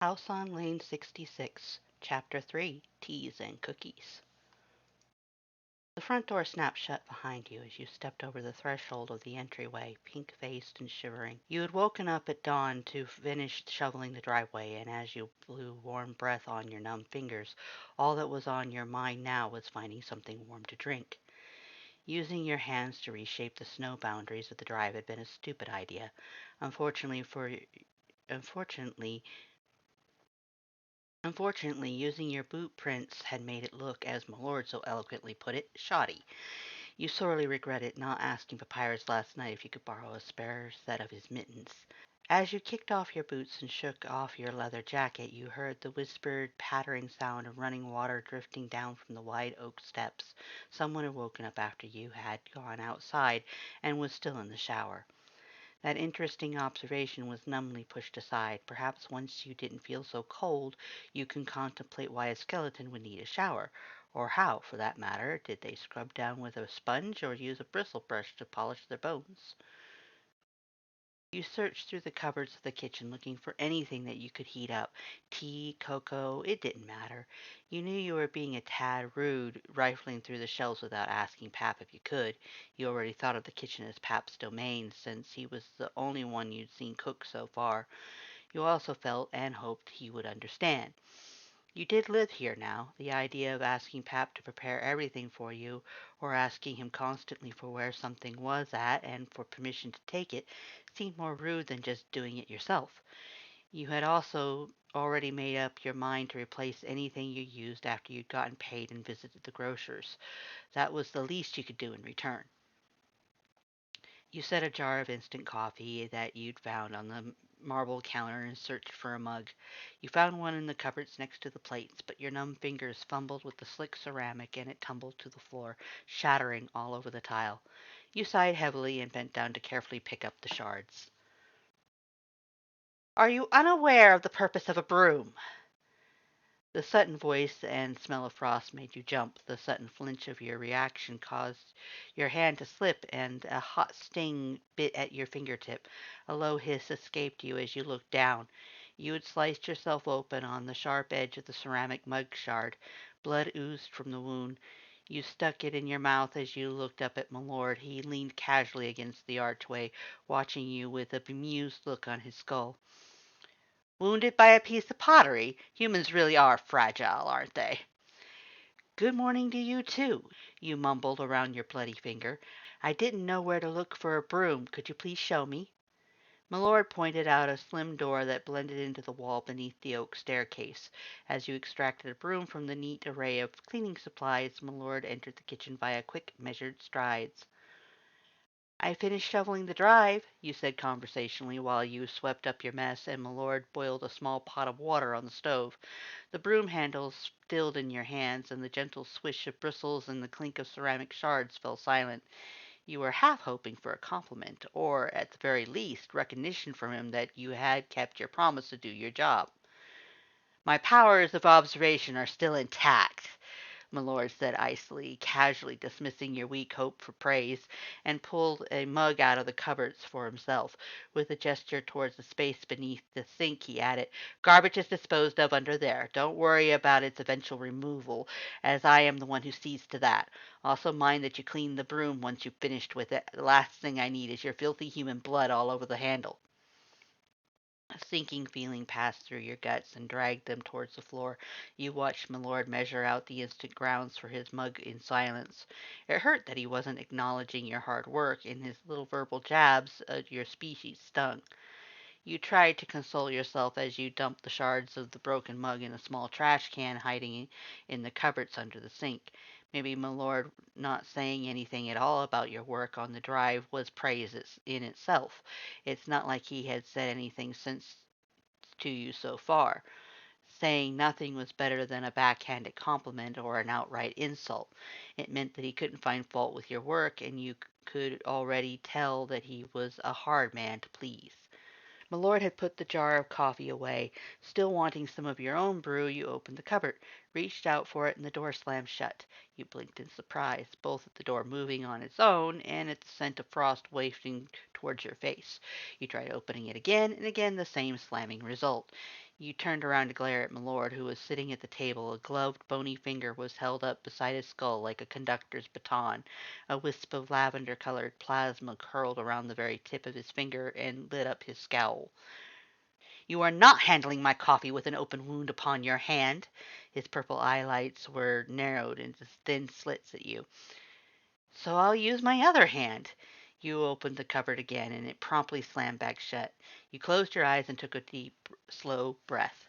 House on Lane 66, Chapter 3, Teas and Cookies. The front door snapped shut behind you as you stepped over the threshold of the entryway, pink-faced and shivering. You had woken up at dawn to finish shoveling the driveway, and as you blew warm breath on your numb fingers, all that was on your mind now was finding something warm to drink. Using your hands to reshape the snow boundaries of the drive had been a stupid idea. Unfortunately for Unfortunately, Unfortunately, using your boot prints had made it look, as Milord so eloquently put it, shoddy. You sorely regretted not asking Papyrus last night if you could borrow a spare set of his mittens. As you kicked off your boots and shook off your leather jacket, you heard the whispered, pattering sound of running water drifting down from the wide oak steps. Someone had woken up after you had gone outside and was still in the shower. That interesting observation was numbly pushed aside. Perhaps once you didn't feel so cold, you can contemplate why a skeleton would need a shower. Or how, for that matter, did they scrub down with a sponge or use a bristle brush to polish their bones? You searched through the cupboards of the kitchen looking for anything that you could heat up. Tea, cocoa, it didn't matter. You knew you were being a tad rude, rifling through the shelves without asking Pap if you could. You already thought of the kitchen as Pap's domain, since he was the only one you'd seen cook so far. You also felt and hoped he would understand. You did live here now. The idea of asking Pap to prepare everything for you, or asking him constantly for where something was at and for permission to take it, seemed more rude than just doing it yourself. You had also already made up your mind to replace anything you used after you'd gotten paid and visited the grocer's. That was the least you could do in return. You set a jar of instant coffee that you'd found on the marble counter and searched for a mug. You found one in the cupboards next to the plates, but your numb fingers fumbled with the slick ceramic and it tumbled to the floor, shattering all over the tile. You sighed heavily and bent down to carefully pick up the shards. Are you unaware of the purpose of a broom? The sudden voice and smell of frost made you jump. The sudden flinch of your reaction caused your hand to slip, and a hot sting bit at your fingertip. A low hiss escaped you as you looked down. You had sliced yourself open on the sharp edge of the ceramic mug shard. Blood oozed from the wound. You stuck it in your mouth as you looked up at Milord. He leaned casually against the archway, watching you with a bemused look on his skull. Wounded by a piece of pottery? Humans really are fragile, aren't they? Good morning to you, too, you mumbled around your bloody finger. I didn't know where to look for a broom. Could you please show me? Milord pointed out a slim door that blended into the wall beneath the oak staircase. As you extracted a broom from the neat array of cleaning supplies, Milord entered the kitchen via quick, measured strides. I finished shoveling the drive, you said conversationally while you swept up your mess and Milord boiled a small pot of water on the stove. The broom handle stilled in your hands, and the gentle swish of bristles and the clink of ceramic shards fell silent. You were half hoping for a compliment, or, at the very least, recognition from him that you had kept your promise to do your job. My powers of observation are still intact, Milord said icily, casually dismissing your weak hope for praise, and pulled a mug out of the cupboards for himself. With a gesture towards the space beneath the sink, he added, Garbage is disposed of under there. Don't worry about its eventual removal, as I am the one who sees to that. Also mind that you clean the broom once you've finished with it. The last thing I need is your filthy human blood all over the handle. A sinking feeling passed through your guts and dragged them towards the floor. You watched Milord measure out the instant grounds for his mug in silence. It hurt that he wasn't acknowledging your hard work, and his little verbal jabs at your species stung. You tried to console yourself as you dumped the shards of the broken mug in a small trash can hiding in the cupboards under the sink. Maybe Milord not saying anything at all about your work on the drive was praise in itself. It's not like he had said anything since to you so far. Saying nothing was better than a backhanded compliment or an outright insult. It meant that he couldn't find fault with your work, and you could already tell that he was a hard man to please. Milord had put the jar of coffee away. Still wanting some of your own brew, you opened the cupboard, reached out for it, and the door slammed shut. You blinked in surprise, both at the door moving on its own and at the scent of frost wafting towards your face. You tried opening it again, and again the same slamming result. You turned around to glare at Milord, who was sitting at the table. A gloved, bony finger was held up beside his skull like a conductor's baton. A wisp of lavender-colored plasma curled around the very tip of his finger and lit up his scowl. You are not handling my coffee with an open wound upon your hand. His purple eyelids were narrowed into thin slits at you. So I'll use my other hand. You opened the cupboard again, and it promptly slammed back shut. You closed your eyes and took a deep, slow breath.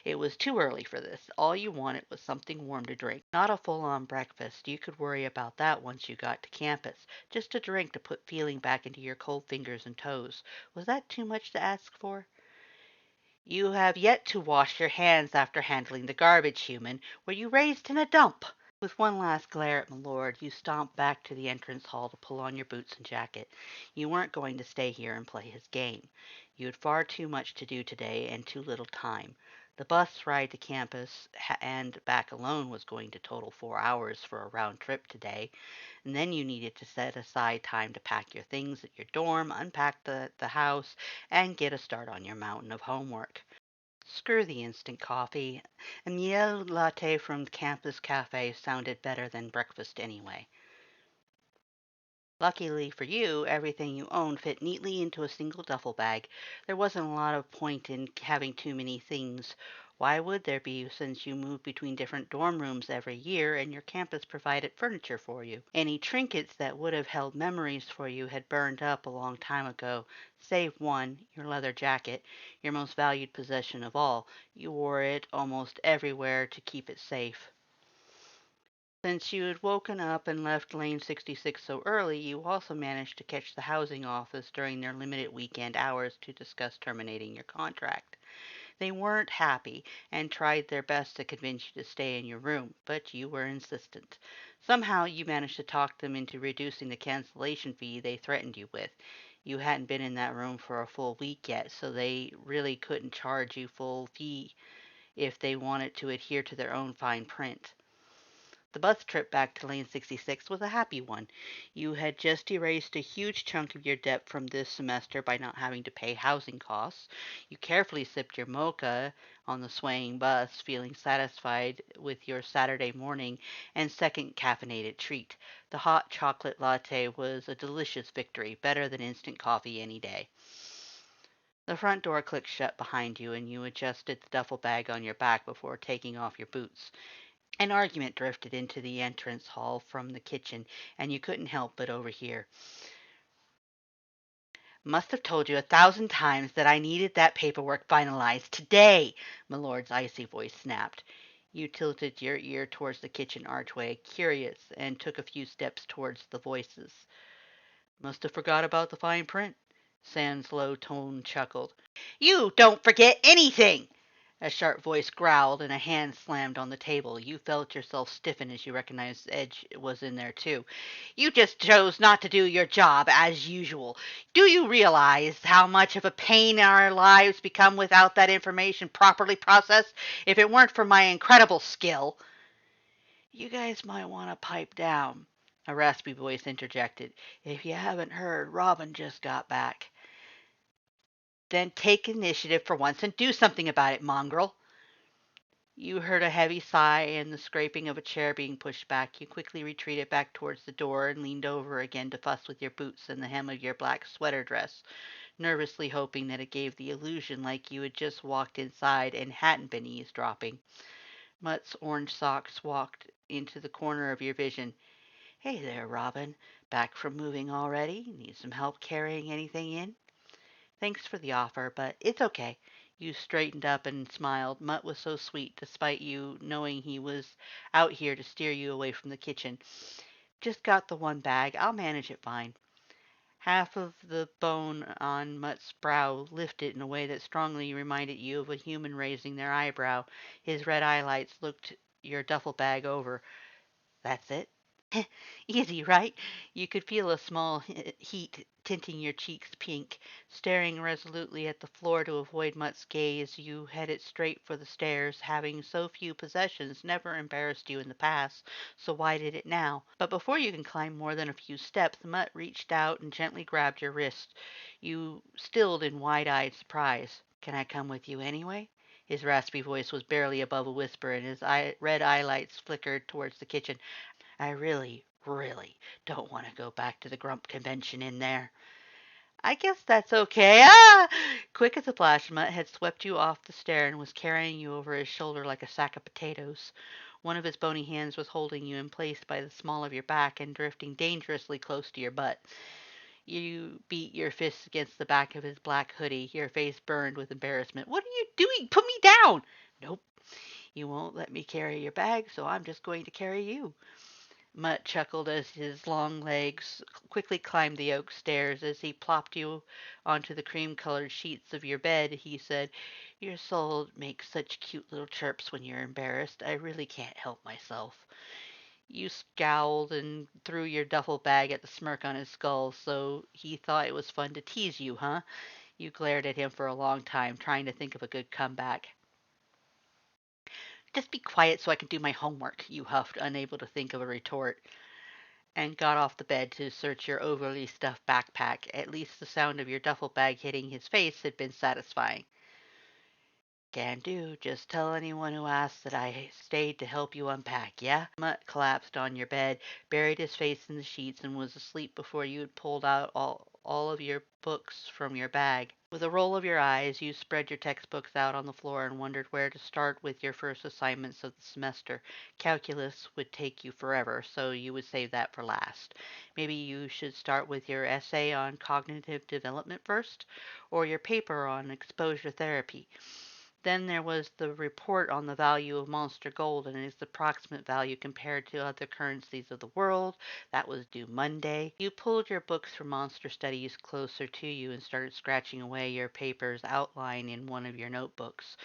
It was too early for this. All you wanted was something warm to drink. Not a full-on breakfast. You could worry about that once you got to campus. Just a drink to put feeling back into your cold fingers and toes. Was that too much to ask for? You have yet to wash your hands after handling the garbage, human. Were you raised in a dump? With one last glare at Milord, you stomped back to the entrance hall to pull on your boots and jacket. You weren't going to stay here and play his game. You had far too much to do today and too little time. The bus ride to campus and back alone was going to total 4 hours for a round trip today, and then you needed to set aside time to pack your things at your dorm, unpack the house, and get a start on your mountain of homework. Screw the instant coffee. A miel latte from the campus cafe sounded better than breakfast anyway. Luckily for you, everything you owned fit neatly into a single duffel bag. There wasn't a lot of point in having too many things. Why would there be, since you moved between different dorm rooms every year and your campus provided furniture for you? Any trinkets that would have held memories for you had burned up a long time ago, save one, your leather jacket, your most valued possession of all. You wore it almost everywhere to keep it safe. Since you had woken up and left Lane 66 so early, you also managed to catch the housing office during their limited weekend hours to discuss terminating your contract. They weren't happy and tried their best to convince you to stay in your room, but you were insistent. Somehow you managed to talk them into reducing the cancellation fee they threatened you with. You hadn't been in that room for a full week yet, so they really couldn't charge you full fee if they wanted to adhere to their own fine print. The bus trip back to Lane 66 was a happy one. You had just erased a huge chunk of your debt from this semester by not having to pay housing costs. You carefully sipped your mocha on the swaying bus, feeling satisfied with your Saturday morning and second caffeinated treat. The hot chocolate latte was a delicious victory, better than instant coffee any day. The front door clicked shut behind you, and you adjusted the duffel bag on your back before taking off your boots. An argument drifted into the entrance hall from the kitchen, and you couldn't help but overhear. Must have told you 1,000 times that I needed that paperwork finalized today, Milord's icy voice snapped. You tilted your ear towards the kitchen archway, curious, and took a few steps towards the voices. Must have forgot about the fine print. Sans low tone chuckled. You don't forget anything! A sharp voice growled, and a hand slammed on the table. You felt yourself stiffen as you recognized Edge was in there, too. You just chose not to do your job, as usual. Do you realize how much of a pain our lives become without that information properly processed? If it weren't for my incredible skill. You guys might want to pipe down, a raspy voice interjected. If you haven't heard, Robin just got back. Then take initiative for once and do something about it, mongrel. You heard a heavy sigh and the scraping of a chair being pushed back. You quickly retreated back towards the door and leaned over again to fuss with your boots and the hem of your black sweater dress, nervously hoping that it gave the illusion like you had just walked inside and hadn't been eavesdropping. Mutt's orange socks walked into the corner of your vision. Hey there, Robin. Back from moving already? Need some help carrying anything in? Thanks for the offer, but it's okay. You straightened up and smiled. Mutt was so sweet, despite you knowing he was out here to steer you away from the kitchen. Just got the one bag. I'll manage it fine. Half of the bone on Mutt's brow lifted in a way that strongly reminded you of a human raising their eyebrow. His red eyelids looked your duffel bag over. That's it? Easy, right? You could feel a small heat tinting your cheeks pink. Staring resolutely at the floor to avoid Mutt's gaze, you headed straight for the stairs. Having so few possessions never embarrassed you in the past, so why did it now? But before you can climb more than a few steps, Mutt reached out and gently grabbed your wrist. You stilled in wide-eyed surprise. Can I come with you anyway? His raspy voice was barely above a whisper, and his red eyelights flickered towards the kitchen. I really, really don't want to go back to the Grump convention in there. I guess that's okay. Ah! Quick as a flash, Mutt had swept you off the stair and was carrying you over his shoulder like a sack of potatoes. One of his bony hands was holding you in place by the small of your back and drifting dangerously close to your butt. You beat your fists against the back of his black hoodie, your face burned with embarrassment. What are you doing? Put me down! Nope. You won't let me carry your bag, so I'm just going to carry you. Mutt chuckled as his long legs quickly climbed the oak stairs. As he plopped you onto the cream-colored sheets of your bed, he said, Your soul makes such cute little chirps when you're embarrassed. I really can't help myself. You scowled and threw your duffel bag at the smirk on his skull, so he thought it was fun to tease you, huh? You glared at him for a long time, trying to think of a good comeback. Just be quiet so I can do my homework, you huffed, unable to think of a retort, and got off the bed to search your overly stuffed backpack. At least the sound of your duffel bag hitting his face had been satisfying. Can do. Just tell anyone who asks that I stayed to help you unpack, yeah? Mutt collapsed on your bed, buried his face in the sheets, and was asleep before you had pulled out all of your books from your bag. With a roll of your eyes, you spread your textbooks out on the floor and wondered where to start with your first assignments of the semester. Calculus would take you forever, so you would save that for last. Maybe you should start with your essay on cognitive development first, or your paper on exposure therapy. Then there was the report on the value of monster gold and its approximate value compared to other currencies of the world. That was due Monday. You pulled your books for monster studies closer to you and started scratching away your paper's outline in one of your notebooks.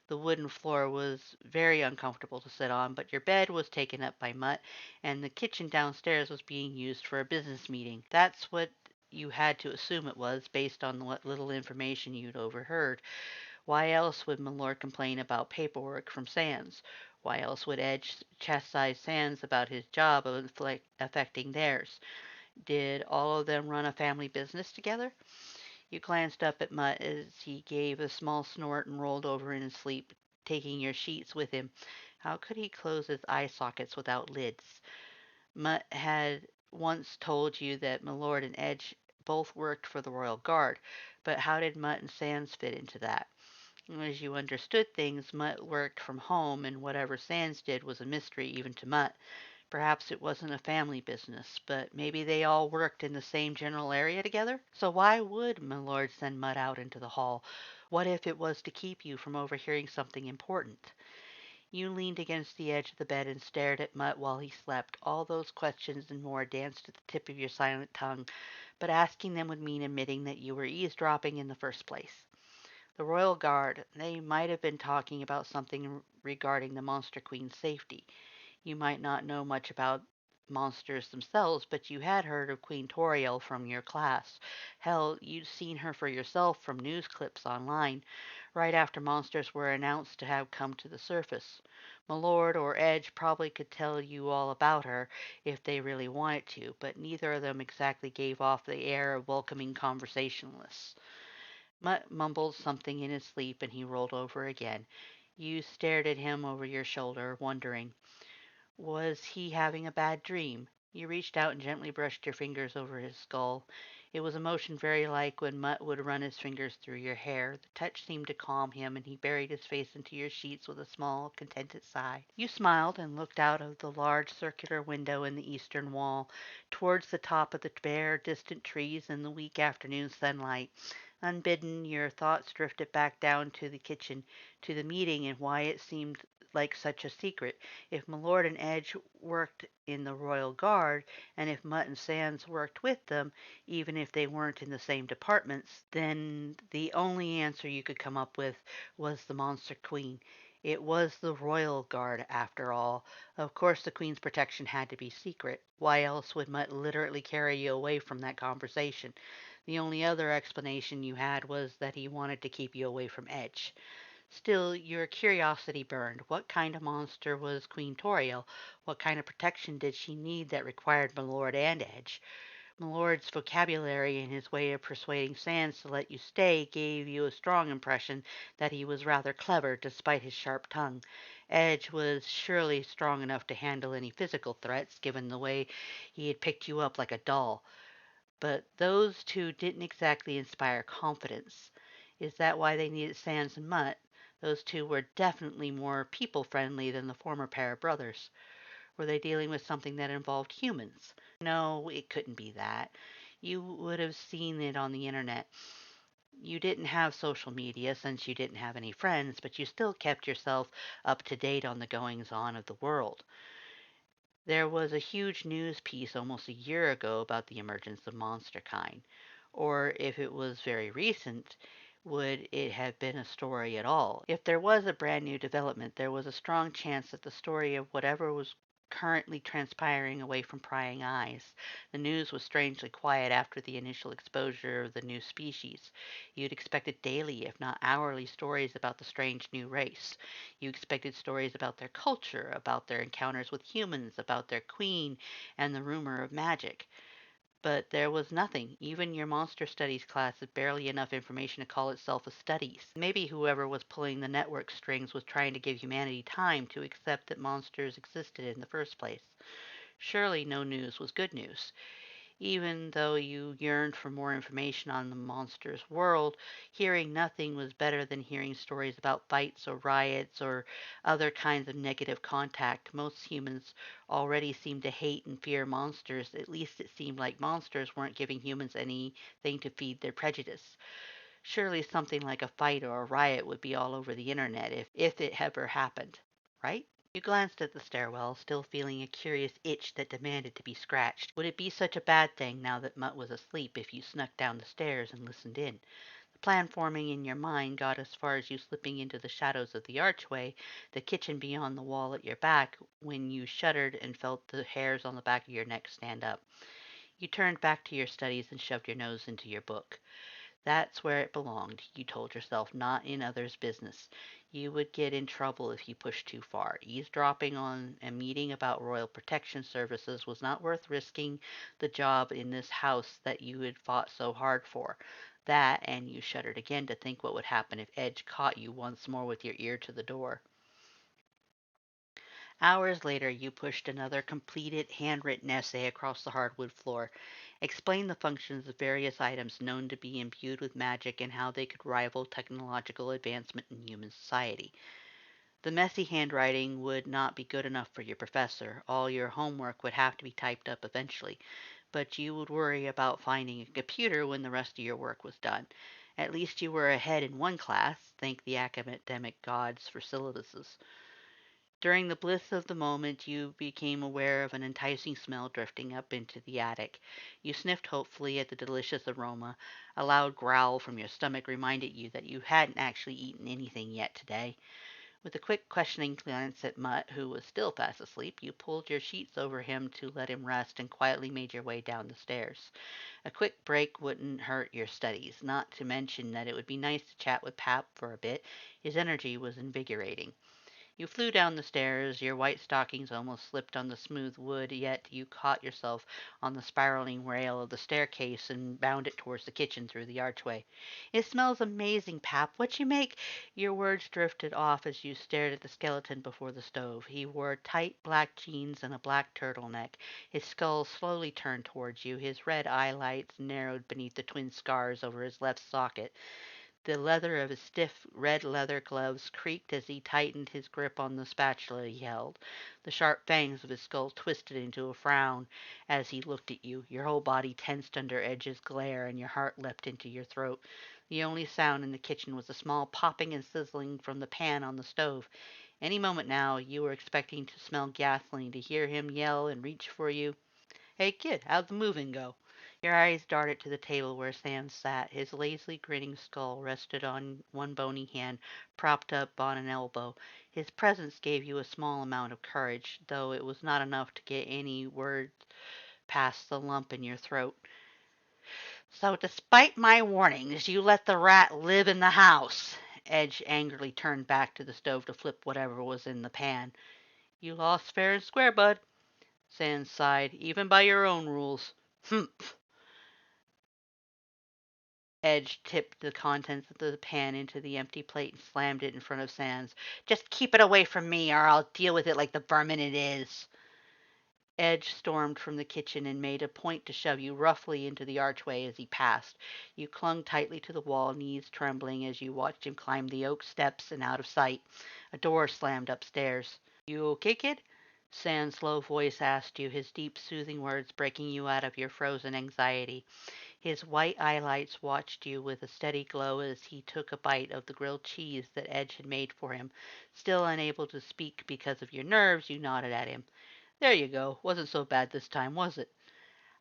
The wooden floor was very uncomfortable to sit on, but your bed was taken up by Mutt, and the kitchen downstairs was being used for a business meeting. That's what you had to assume it was, based on what little information you'd overheard. Why else would Milord complain about paperwork from Sans? Why else would Edge chastise Sans about his job affecting theirs? Did all of them run a family business together? You glanced up at Mutt as he gave a small snort and rolled over in his sleep, taking your sheets with him. How could he close his eye sockets without lids? Mutt had once told you that Milord and Edge both worked for the Royal Guard, but how did Mutt and Sans fit into that? As you understood things, Mutt worked from home, and whatever Sans did was a mystery even to Mutt. Perhaps it wasn't a family business, but maybe they all worked in the same general area together? So why would Milord send Mutt out into the hall? What if it was to keep you from overhearing something important? You leaned against the edge of the bed and stared at Mutt while he slept. All those questions and more danced at the tip of your silent tongue, but asking them would mean admitting that you were eavesdropping in the first place. The Royal Guard, they might have been talking about something regarding the Monster Queen's safety. You might not know much about monsters themselves, but you had heard of Queen Toriel from your class. Hell, you'd seen her for yourself from news clips online, right after monsters were announced to have come to the surface. Milord or Edge probably could tell you all about her if they really wanted to, but neither of them exactly gave off the air of welcoming conversationalists. Mutt mumbled something in his sleep and he rolled over again. You stared at him over your shoulder, wondering. Was he having a bad dream? You reached out and gently brushed your fingers over his skull. It was a motion very like when Mutt would run his fingers through your hair. The touch seemed to calm him, and he buried his face into your sheets with a small, contented sigh. You smiled and looked out of the large circular window in the eastern wall, towards the top of the bare, distant trees in the weak afternoon sunlight. Unbidden, your thoughts drifted back down to the kitchen, to the meeting, and why it seemed like such a secret. If Milord and Edge worked in the Royal Guard, and if Mutt and Sans worked with them, even if they weren't in the same departments, then the only answer you could come up with was the Monster Queen. It was the Royal Guard, after all. Of course the Queen's protection had to be secret. Why else would Mutt literally carry you away from that conversation? The only other explanation you had was that he wanted to keep you away from Edge. Still, your curiosity burned. What kind of monster was Queen Toriel? What kind of protection did she need that required Milord and Edge? Milord's vocabulary and his way of persuading Sans to let you stay gave you a strong impression that he was rather clever, despite his sharp tongue. Edge was surely strong enough to handle any physical threats, given the way he had picked you up like a doll. But those two didn't exactly inspire confidence. Is that why they needed Sans and Mutt? Those two were definitely more people-friendly than the former pair of brothers. Were they dealing with something that involved humans? No, it couldn't be that. You would have seen it on the internet. You didn't have social media since you didn't have any friends, but you still kept yourself up to date on the goings on of the world. There was a huge news piece almost a year ago about the emergence of monsterkind. Or if it was very recent, would it have been a story at all? If there was a brand new development, there was a strong chance that the story of whatever was currently transpiring away from prying eyes. The news was strangely quiet after the initial exposure of the new species. You'd expected daily, if not hourly, stories about the strange new race. You expected stories about their culture, about their encounters with humans, about their queen, and the rumor of magic. But there was nothing. Even your monster studies class had barely enough information to call itself a studies. Maybe whoever was pulling the network strings was trying to give humanity time to accept that monsters existed in the first place. Surely no news was good news. Even though you yearned for more information on the monster's world, hearing nothing was better than hearing stories about fights or riots or other kinds of negative contact. Most humans already seemed to hate and fear monsters. At least it seemed like monsters weren't giving humans anything to feed their prejudice. Surely something like a fight or a riot would be all over the internet if it ever happened, right? You glanced at the stairwell, still feeling a curious itch that demanded to be scratched. Would it be such a bad thing now that Mutt was asleep if you snuck down the stairs and listened in? The plan forming in your mind got as far as you slipping into the shadows of the archway, the kitchen beyond the wall at your back, when you shuddered and felt the hairs on the back of your neck stand up. You turned back to your studies and shoved your nose into your book. That's where it belonged, you told yourself, not in others' business. You would get in trouble if you pushed too far. Eavesdropping on a meeting about Royal Protection Services was not worth risking the job in this house that you had fought so hard for. That, and you shuddered again to think what would happen if Edge caught you once more with your ear to the door. Hours later, you pushed another completed handwritten essay across the hardwood floor. Explain the functions of various items known to be imbued with magic and how they could rival technological advancement in human society. The messy handwriting would not be good enough for your professor. All your homework would have to be typed up eventually, but you would worry about finding a computer when the rest of your work was done. At least you were ahead in one class, thank the academic gods for syllabuses. During the bliss of the moment, you became aware of an enticing smell drifting up into the attic. You sniffed hopefully at the delicious aroma. A loud growl from your stomach reminded you that you hadn't actually eaten anything yet today. With a quick questioning glance at Mutt, who was still fast asleep, you pulled your sheets over him to let him rest and quietly made your way down the stairs. A quick break wouldn't hurt your studies, not to mention that it would be nice to chat with Pap for a bit. His energy was invigorating. You flew down the stairs, your white stockings almost slipped on the smooth wood, yet you caught yourself on the spiraling rail of the staircase and bounded towards the kitchen through the archway. It smells amazing, Pap. What you make? Your words drifted off as you stared at the skeleton before the stove. He wore tight black jeans and a black turtleneck. His skull slowly turned towards you, his red eyelights narrowed beneath the twin scars over his left socket. The leather of his stiff red leather gloves creaked as he tightened his grip on the spatula he held. The sharp fangs of his skull twisted into a frown as he looked at you. Your whole body tensed under Edge's glare, and your heart leapt into your throat. The only sound in the kitchen was a small popping and sizzling from the pan on the stove. Any moment now, you were expecting to smell gasoline, to hear him yell and reach for you. "Hey, kid, how'd the moving go?" Your eyes darted to the table where Sam sat. His lazily grinning skull rested on one bony hand, propped up on an elbow. His presence gave you a small amount of courage, though it was not enough to get any words past the lump in your throat. "So despite my warnings, you let the rat live in the house." Edge angrily turned back to the stove to flip whatever was in the pan. "You lost fair and square, bud," Sans sighed, "even by your own rules." "Humph!" Edge tipped the contents of the pan into the empty plate and slammed it in front of Sans. "Just keep it away from me, or I'll deal with it like the vermin it is." Edge stormed from the kitchen and made a point to shove you roughly into the archway as he passed. You clung tightly to the wall, knees trembling as you watched him climb the oak steps and out of sight. A door slammed upstairs. "You okay, kid?" Sans' low voice asked you, his deep, soothing words breaking you out of your frozen anxiety. His white eyelights watched you with a steady glow as he took a bite of the grilled cheese that Edge had made for him. Still unable to speak because of your nerves, you nodded at him. "There you go. Wasn't so bad this time, was it?"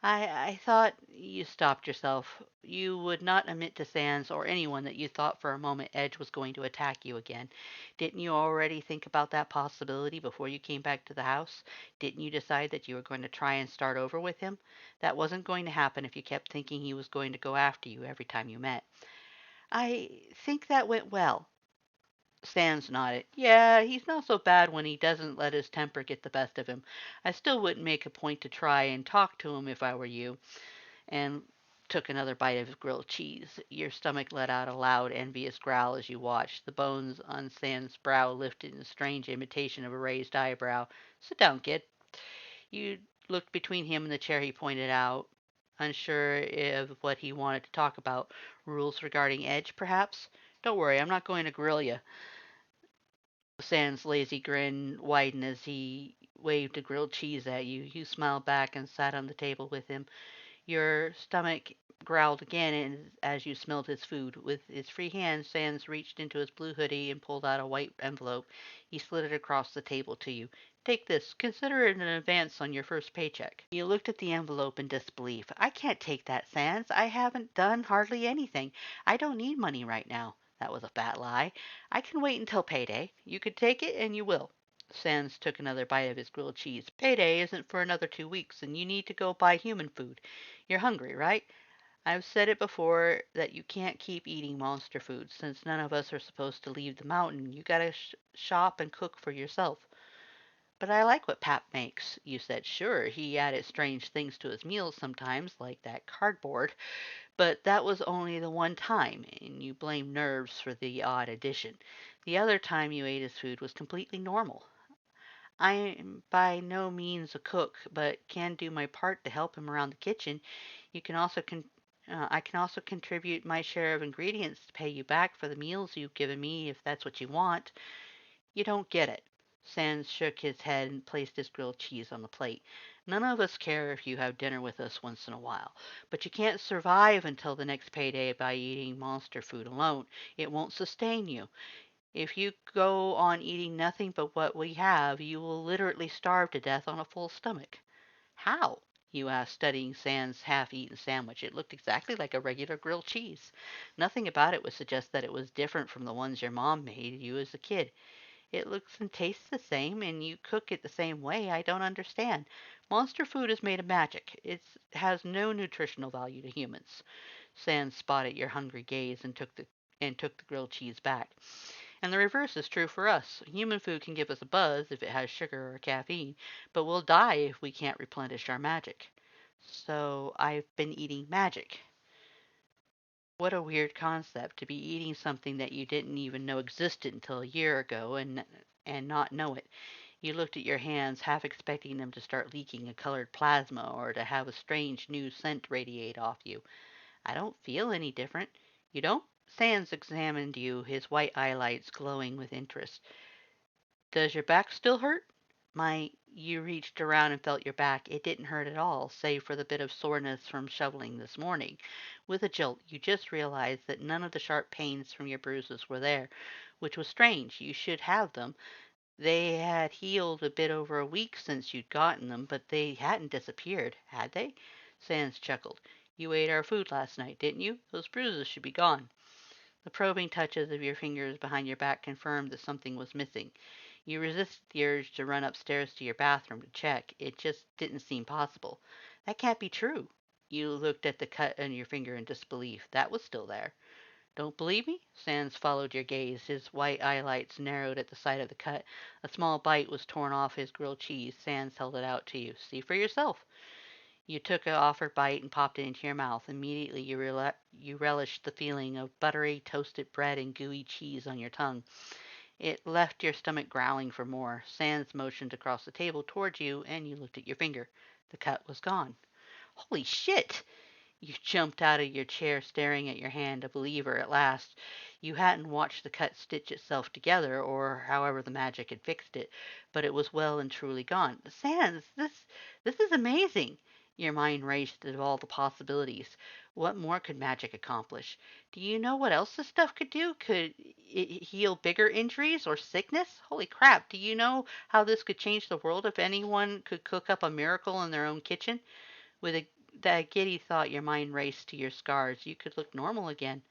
I thought you stopped yourself. You would not admit to Sans or anyone that you thought for a moment Edge was going to attack you again. Didn't you already think about that possibility before you came back to the house? Didn't you decide that you were going to try and start over with him? That wasn't going to happen if you kept thinking he was going to go after you every time you met. "I think that went well." Sans nodded. "Yeah, he's not so bad when he doesn't let his temper get the best of him. I still wouldn't make a point to try and talk to him if I were you," and took another bite of his grilled cheese. Your stomach let out a loud, envious growl as you watched. The bones on Sans' brow lifted in a strange imitation of a raised eyebrow. "Sit down, kid." You looked between him and the chair he pointed out, unsure of what he wanted to talk about. Rules regarding Edge, perhaps? "Don't worry, I'm not going to grill you." Sans' lazy grin widened as he waved a grilled cheese at you. You smiled back and sat on the table with him. Your stomach growled again as you smelled his food. With his free hand, Sans reached into his blue hoodie and pulled out a white envelope. He slid it across the table to you. "Take this. Consider it an advance on your first paycheck." You looked at the envelope in disbelief. "I can't take that, Sans. I haven't done hardly anything. I don't need money right now." That was a fat lie. "I can wait until payday. You could take it, and you will." Sans took another bite of his grilled cheese. "Payday isn't for another 2 weeks, and you need to go buy human food. You're hungry, right? I've said it before that you can't keep eating monster food. Since none of us are supposed to leave the mountain, you gotta shop and cook for yourself." "But I like what Pap makes," you said. Sure, he added strange things to his meals sometimes, like that cardboard, but that was only the one time, and you blamed nerves for the odd addition. The other time you ate his food was completely normal. "I am by no means a cook, but can do my part to help him around the kitchen. You can also I can also contribute my share of ingredients to pay you back for the meals you've given me if that's what you want." "You don't get it." Sans shook his head and placed his grilled cheese on the plate. "None of us care if you have dinner with us once in a while, but you can't survive until the next payday by eating monster food alone. It won't sustain you. If you go on eating nothing but what we have, you will literally starve to death on a full stomach." "How?" you asked, studying Sans' half-eaten sandwich. It looked exactly like a regular grilled cheese. Nothing about it would suggest that it was different from the ones your mom made you as a kid. "It looks and tastes the same, and you cook it the same way. I don't understand. Monster food is made of magic. It has no nutritional value to humans." Sans spotted your hungry gaze and took the grilled cheese back. "And the reverse is true for us. Human food can give us a buzz if it has sugar or caffeine, but we'll die if we can't replenish our magic." "So I've been eating magic." What a weird concept to be eating something that you didn't even know existed until a year ago and not know it. You looked at your hands, half expecting them to start leaking a colored plasma or to have a strange new scent radiate off you. "I don't feel any different." "You don't?" Sans examined you, his white eyelids glowing with interest. "Does your back still hurt?" My You reached around and felt your back. It didn't hurt at all, save for the bit of soreness from shoveling this morning. With a jolt, you just realized that none of the sharp pains from your bruises were there, which was strange. You should have them. They had healed a bit over a week since you'd gotten them, but they hadn't disappeared, had they? Sans chuckled. "You ate our food last night, didn't you? Those bruises should be gone." The probing touches of your fingers behind your back confirmed that something was missing. You resisted the urge to run upstairs to your bathroom to check. It just didn't seem possible. "That can't be true." You looked at the cut on your finger in disbelief. That was still there. "Don't believe me?" Sans followed your gaze. His white eyelights narrowed at the sight of the cut. A small bite was torn off his grilled cheese. Sans held it out to you. "See for yourself." You took an offered bite and popped it into your mouth. Immediately, you relished the feeling of buttery, toasted bread and gooey cheese on your tongue. It left your stomach growling for more. Sans motioned across the table towards you, and you looked at your finger. The cut was gone. Holy shit! You jumped out of your chair, staring at your hand, a believer at last. You hadn't watched the cut stitch itself together, or however the magic had fixed it, but it was well and truly gone. Sans, this is amazing. Your mind raced at all the possibilities. What more could magic accomplish? Do you know what else this stuff could do? Could it heal bigger injuries or sickness? Holy crap, do you know how this could change the world if anyone could cook up a miracle in their own kitchen? With that giddy thought, your mind raced to your scars. You could look normal again.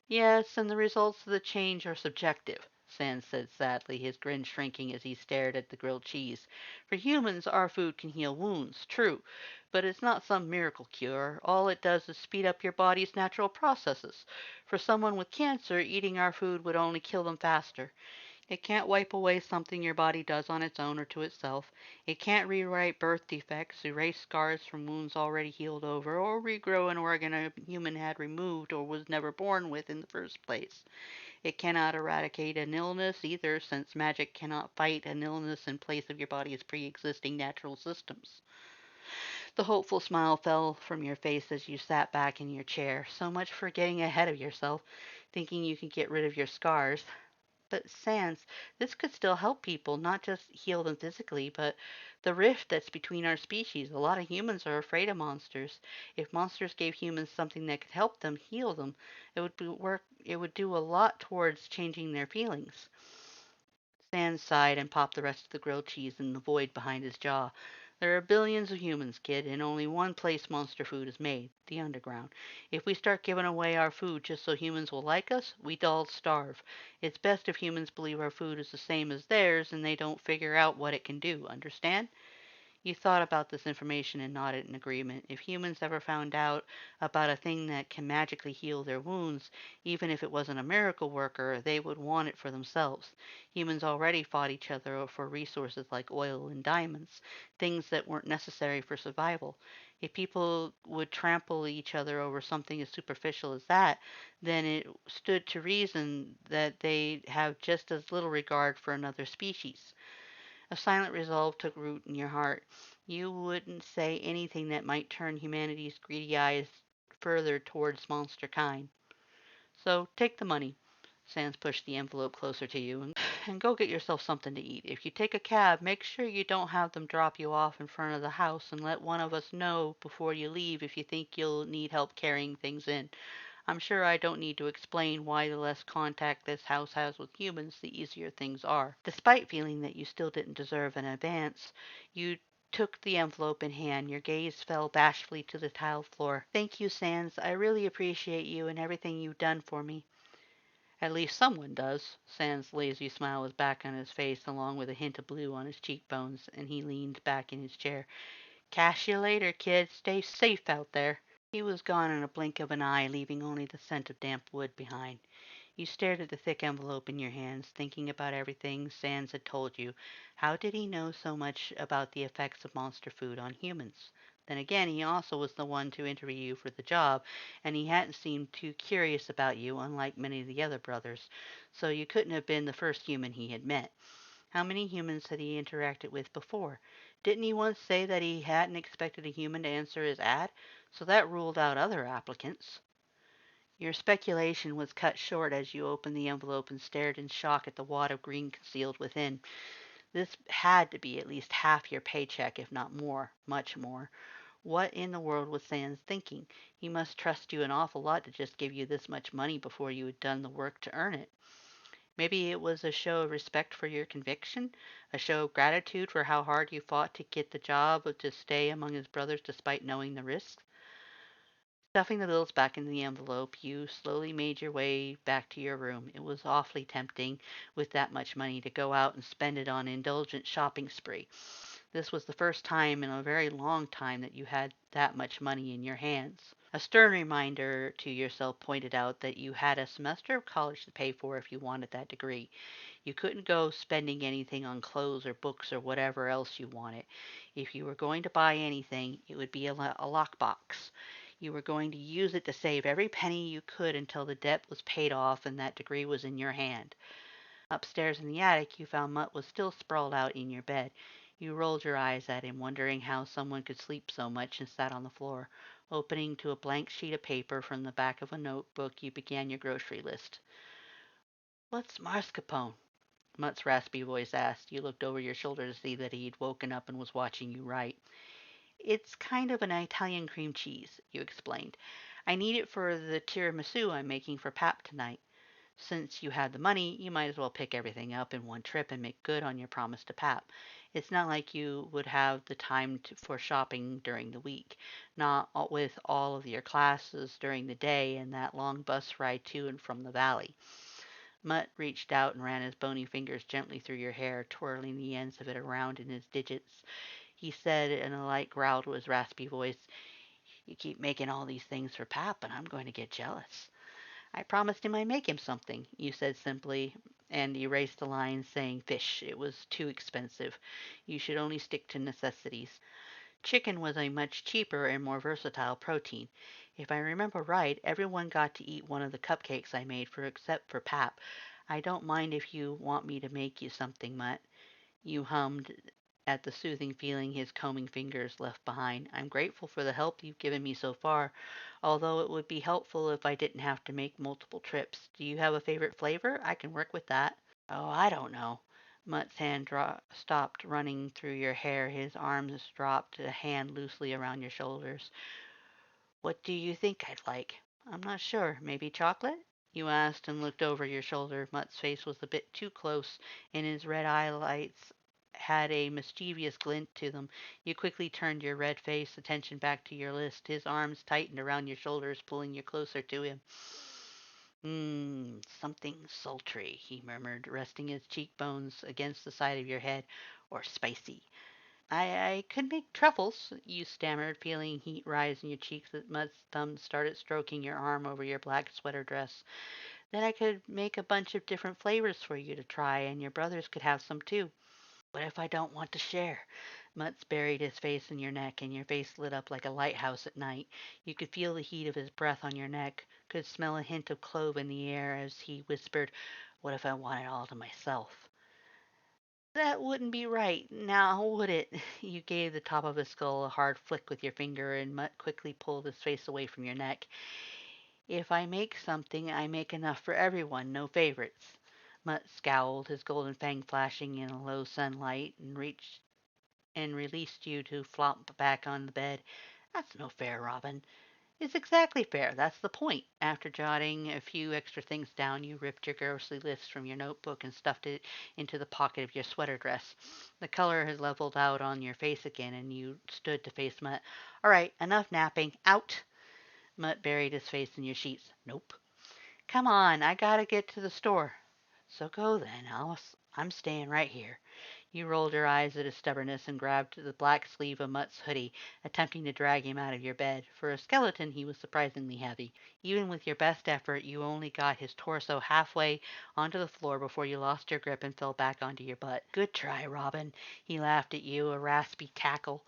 Yes, and the results of the change are subjective, Sans said sadly, his grin shrinking as he stared at the grilled cheese. For humans, our food can heal wounds, true, but it's not some miracle cure. All it does is speed up your body's natural processes. For someone with cancer, eating our food would only kill them faster. It can't wipe away something your body does on its own or to itself. It can't rewrite birth defects, erase scars from wounds already healed over, or regrow an organ a human had removed or was never born with in the first place. It cannot eradicate an illness either, since magic cannot fight an illness in place of your body's pre-existing natural systems. The hopeful smile fell from your face as you sat back in your chair. So much for getting ahead of yourself, thinking you could get rid of your scars. But Sans, this could still help people, not just heal them physically, but the rift that's between our species. A lot of humans are afraid of monsters. If monsters gave humans something that could help them, heal them, it would do a lot towards changing their feelings. Sans sighed and popped the rest of the grilled cheese in the void behind his jaw. There are billions of humans, kid, and only one place monster food is made, the underground. If we start giving away our food just so humans will like us, we'd all starve. It's best if humans believe our food is the same as theirs and they don't figure out what it can do, understand? You thought about this information and nodded in agreement. If humans ever found out about a thing that can magically heal their wounds, even if it wasn't a miracle worker, they would want it for themselves. Humans already fought each other for resources like oil and diamonds, things that weren't necessary for survival. If people would trample each other over something as superficial as that, then it stood to reason that they'd have just as little regard for another species. A silent resolve took root in your heart. You wouldn't say anything that might turn humanity's greedy eyes further towards monster kind. So take the money. Sans pushed the envelope closer to you and go get yourself something to eat. If you take a cab, make sure you don't have them drop you off in front of the house and let one of us know before you leave if you think you'll need help carrying things in. I'm sure I don't need to explain why the less contact this house has with humans, the easier things are. Despite feeling that you still didn't deserve an advance, you took the envelope in hand. Your gaze fell bashfully to the tiled floor. Thank you, Sans. I really appreciate you and everything you've done for me. At least someone does. Sans' lazy smile was back on his face, along with a hint of blue on his cheekbones, and he leaned back in his chair. Cash you later, kid. Stay safe out there. He was gone in a blink of an eye, leaving only the scent of damp wood behind. You stared at the thick envelope in your hands, thinking about everything Sans had told you. How did he know so much about the effects of monster food on humans? Then again, he also was the one to interview you for the job, and he hadn't seemed too curious about you, unlike many of the other brothers, so you couldn't have been the first human he had met. How many humans had he interacted with before? Didn't he once say that he hadn't expected a human to answer his ad? So that ruled out other applicants. Your speculation was cut short as you opened the envelope and stared in shock at the wad of green concealed within. This had to be at least half your paycheck, if not more, much more. What in the world was Sans thinking? He must trust you an awful lot to just give you this much money before you had done the work to earn it. Maybe it was a show of respect for your conviction, a show of gratitude for how hard you fought to get the job to stay among his brothers despite knowing the risks. Stuffing the bills back into the envelope, you slowly made your way back to your room. It was awfully tempting, with that much money, to go out and spend it on an indulgent shopping spree. This was the first time in a very long time that you had that much money in your hands. A stern reminder to yourself pointed out that you had a semester of college to pay for if you wanted that degree. You couldn't go spending anything on clothes or books or whatever else you wanted. If you were going to buy anything, it would be a lockbox. You were going to use it to save every penny you could until the debt was paid off and that degree was in your hand. Upstairs in the attic, you found Mutt was still sprawled out in your bed. You rolled your eyes at him, wondering how someone could sleep so much, and sat on the floor. Opening to a blank sheet of paper from the back of a notebook, you began your grocery list. "What's mascarpone?" Mutt's raspy voice asked. You looked over your shoulder to see that he'd woken up and was watching you write. "It's kind of an Italian cream cheese," you explained. "I need it for the tiramisu I'm making for Pap tonight. Since you had the money, you might as well pick everything up in one trip and make good on your promise to Pap. It's not like you would have the time for shopping during the week, not with all of your classes during the day and that long bus ride to and from the valley." Mutt reached out and ran his bony fingers gently through your hair, twirling the ends of it around in his digits. He said in a light growl to his raspy voice, "You keep making all these things for Pap, and I'm going to get jealous." "I promised him I'd make him something," you said simply, and erased the line saying fish. It was too expensive. You should only stick to necessities. Chicken was a much cheaper and more versatile protein. If I remember right, everyone got to eat one of the cupcakes I made except for Pap. I don't mind if you want me to make you something, Mutt. You hummed at the soothing feeling his combing fingers left behind. "I'm grateful for the help you've given me so far, although it would be helpful if I didn't have to make multiple trips. Do you have a favorite flavor? I can work with that." "Oh, I don't know." Mutt's hand stopped running through your hair. His arms dropped a hand loosely around your shoulders. "What do you think I'd like?" "I'm not sure. Maybe chocolate?" You asked and looked over your shoulder. Mutt's face was a bit too close, and his red eyelights had a mischievous glint to them. You quickly turned your red face attention back to your list. His arms tightened around your shoulders, pulling you closer to him. Something sultry," he murmured, resting his cheekbones against the side of your head. "Or spicy." I could make truffles," you stammered, feeling heat rise in your cheeks as Mutt's thumb started stroking your arm over your black sweater dress. "Then I could make a bunch of different flavors for you to try, and your brothers could have some too." "What if I don't want to share?" Mutz buried his face in your neck, and your face lit up like a lighthouse at night. You could feel the heat of his breath on your neck, could smell a hint of clove in the air as he whispered, "What if I want it all to myself?" "That wouldn't be right, now would it?" You gave the top of his skull a hard flick with your finger, and Mutt quickly pulled his face away from your neck. "If I make something, I make enough for everyone, no favorites." Mutt scowled, his golden fang flashing in a low sunlight, and released you to flop back on the bed. "That's no fair, Robin." "It's exactly fair. That's the point." After jotting a few extra things down, you ripped your grocery list from your notebook and stuffed it into the pocket of your sweater dress. The color had leveled out on your face again, and you stood to face Mutt. "All right, enough napping. Out." Mutt buried his face in your sheets. "Nope." "Come on, I gotta get to the store." "So go then. I'm staying right here." You rolled your eyes at his stubbornness and grabbed the black sleeve of Mutt's hoodie, attempting to drag him out of your bed. For a skeleton, he was surprisingly heavy. Even with your best effort, you only got his torso halfway onto the floor before you lost your grip and fell back onto your butt. "Good try, Robin." He laughed at you, a raspy cackle.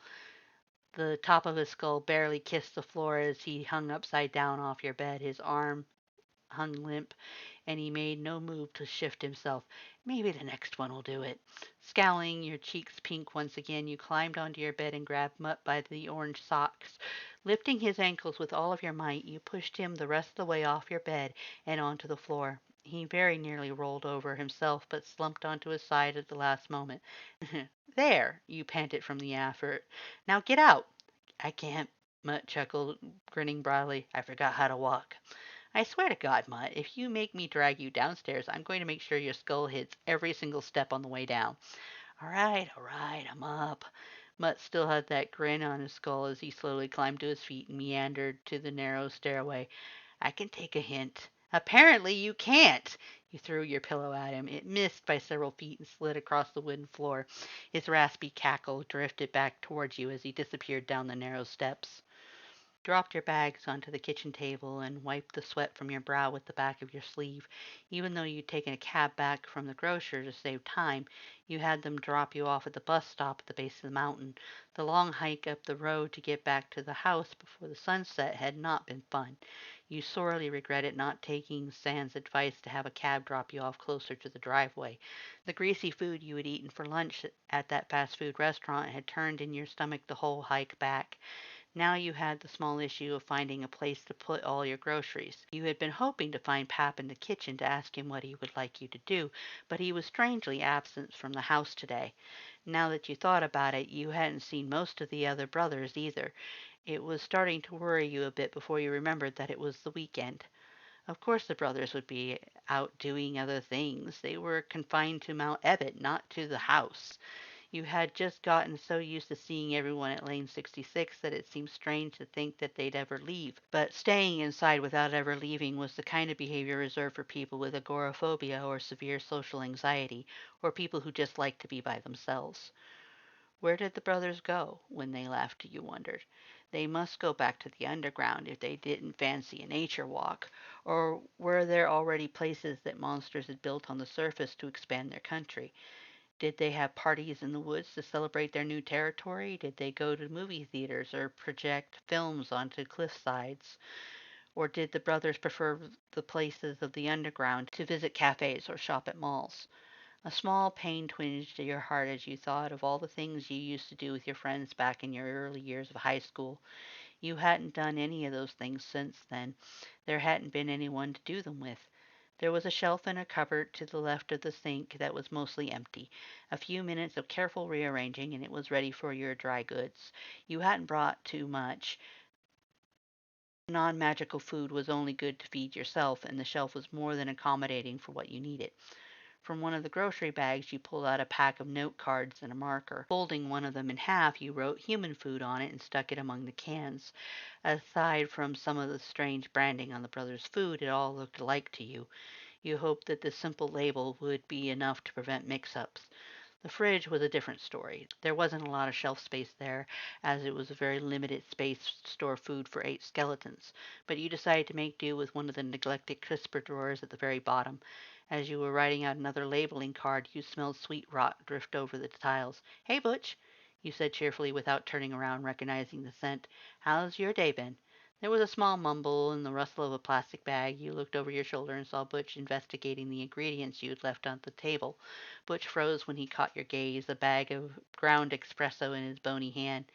The top of his skull barely kissed the floor as he hung upside down off your bed. His arm hung limp, and he made no move to shift himself. "Maybe the next one will do it." Scowling, your cheeks pink once again, you climbed onto your bed and grabbed Mutt by the orange socks. Lifting his ankles with all of your might, you pushed him the rest of the way off your bed and onto the floor. He very nearly rolled over himself, but slumped onto his side at the last moment. "There," you panted from the effort. "Now get out." "I can't," Mutt chuckled, grinning broadly. "I forgot how to walk." "I swear to God, Mutt, if you make me drag you downstairs, I'm going to make sure your skull hits every single step on the way down." All right, I'm up." Mutt still had that grin on his skull as he slowly climbed to his feet and meandered to the narrow stairway. "I can take a hint." "Apparently you can't." You threw your pillow at him. It missed by several feet and slid across the wooden floor. His raspy cackle drifted back towards you as he disappeared down the narrow steps. Dropped your bags onto the kitchen table and wiped the sweat from your brow with the back of your sleeve. Even though you'd taken a cab back from the grocer to save time, you had them drop you off at the bus stop at the base of the mountain. The long hike up the road to get back to the house before the sunset had not been fun. You sorely regretted not taking Sam's advice to have a cab drop you off closer to the driveway. The greasy food you had eaten for lunch at that fast food restaurant had turned in your stomach the whole hike back. Now you had the small issue of finding a place to put all your groceries. You had been hoping to find Pap in the kitchen to ask him what he would like you to do, but he was strangely absent from the house today. Now that you thought about it, you hadn't seen most of the other brothers either. It was starting to worry you a bit before you remembered that it was the weekend. Of course the brothers would be out doing other things. They were confined to Mount Ebbet, not to the house. You had just gotten so used to seeing everyone at Lane 66 that it seemed strange to think that they'd ever leave. But staying inside without ever leaving was the kind of behavior reserved for people with agoraphobia or severe social anxiety, or people who just like to be by themselves. Where did the brothers go when they left, you wondered? They must go back to the underground if they didn't fancy a nature walk. Or were there already places that monsters had built on the surface to expand their country? Did they have parties in the woods to celebrate their new territory? Did they go to movie theaters or project films onto cliff sides? Or did the brothers prefer the places of the underground to visit cafes or shop at malls? A small pain twinged your heart as you thought of all the things you used to do with your friends back in your early years of high school. You hadn't done any of those things since then. There hadn't been anyone to do them with. There was a shelf in a cupboard to the left of the sink that was mostly empty. A few minutes of careful rearranging and it was ready for your dry goods. You hadn't brought too much. Non-magical food was only good to feed yourself, and the shelf was more than accommodating for what you needed. From one of the grocery bags you pulled out a pack of note cards and a marker. Folding one of them in half, you wrote human food on it and stuck it among the cans. Aside from some of the strange branding on the brothers' food, it all looked alike to you. You hoped that this simple label would be enough to prevent mix-ups. The fridge was a different story. There wasn't a lot of shelf space there, as it was a very limited space to store food for 8 skeletons, but you decided to make do with one of the neglected crisper drawers at the very bottom. As you were writing out another labeling card, you smelled sweet rot drift over the tiles. "Hey, Butch," you said cheerfully without turning around, recognizing the scent. "How's your day been?" There was a small mumble and the rustle of a plastic bag. You looked over your shoulder and saw Butch investigating the ingredients you had left on the table. Butch froze when he caught your gaze, a bag of ground espresso in his bony hand.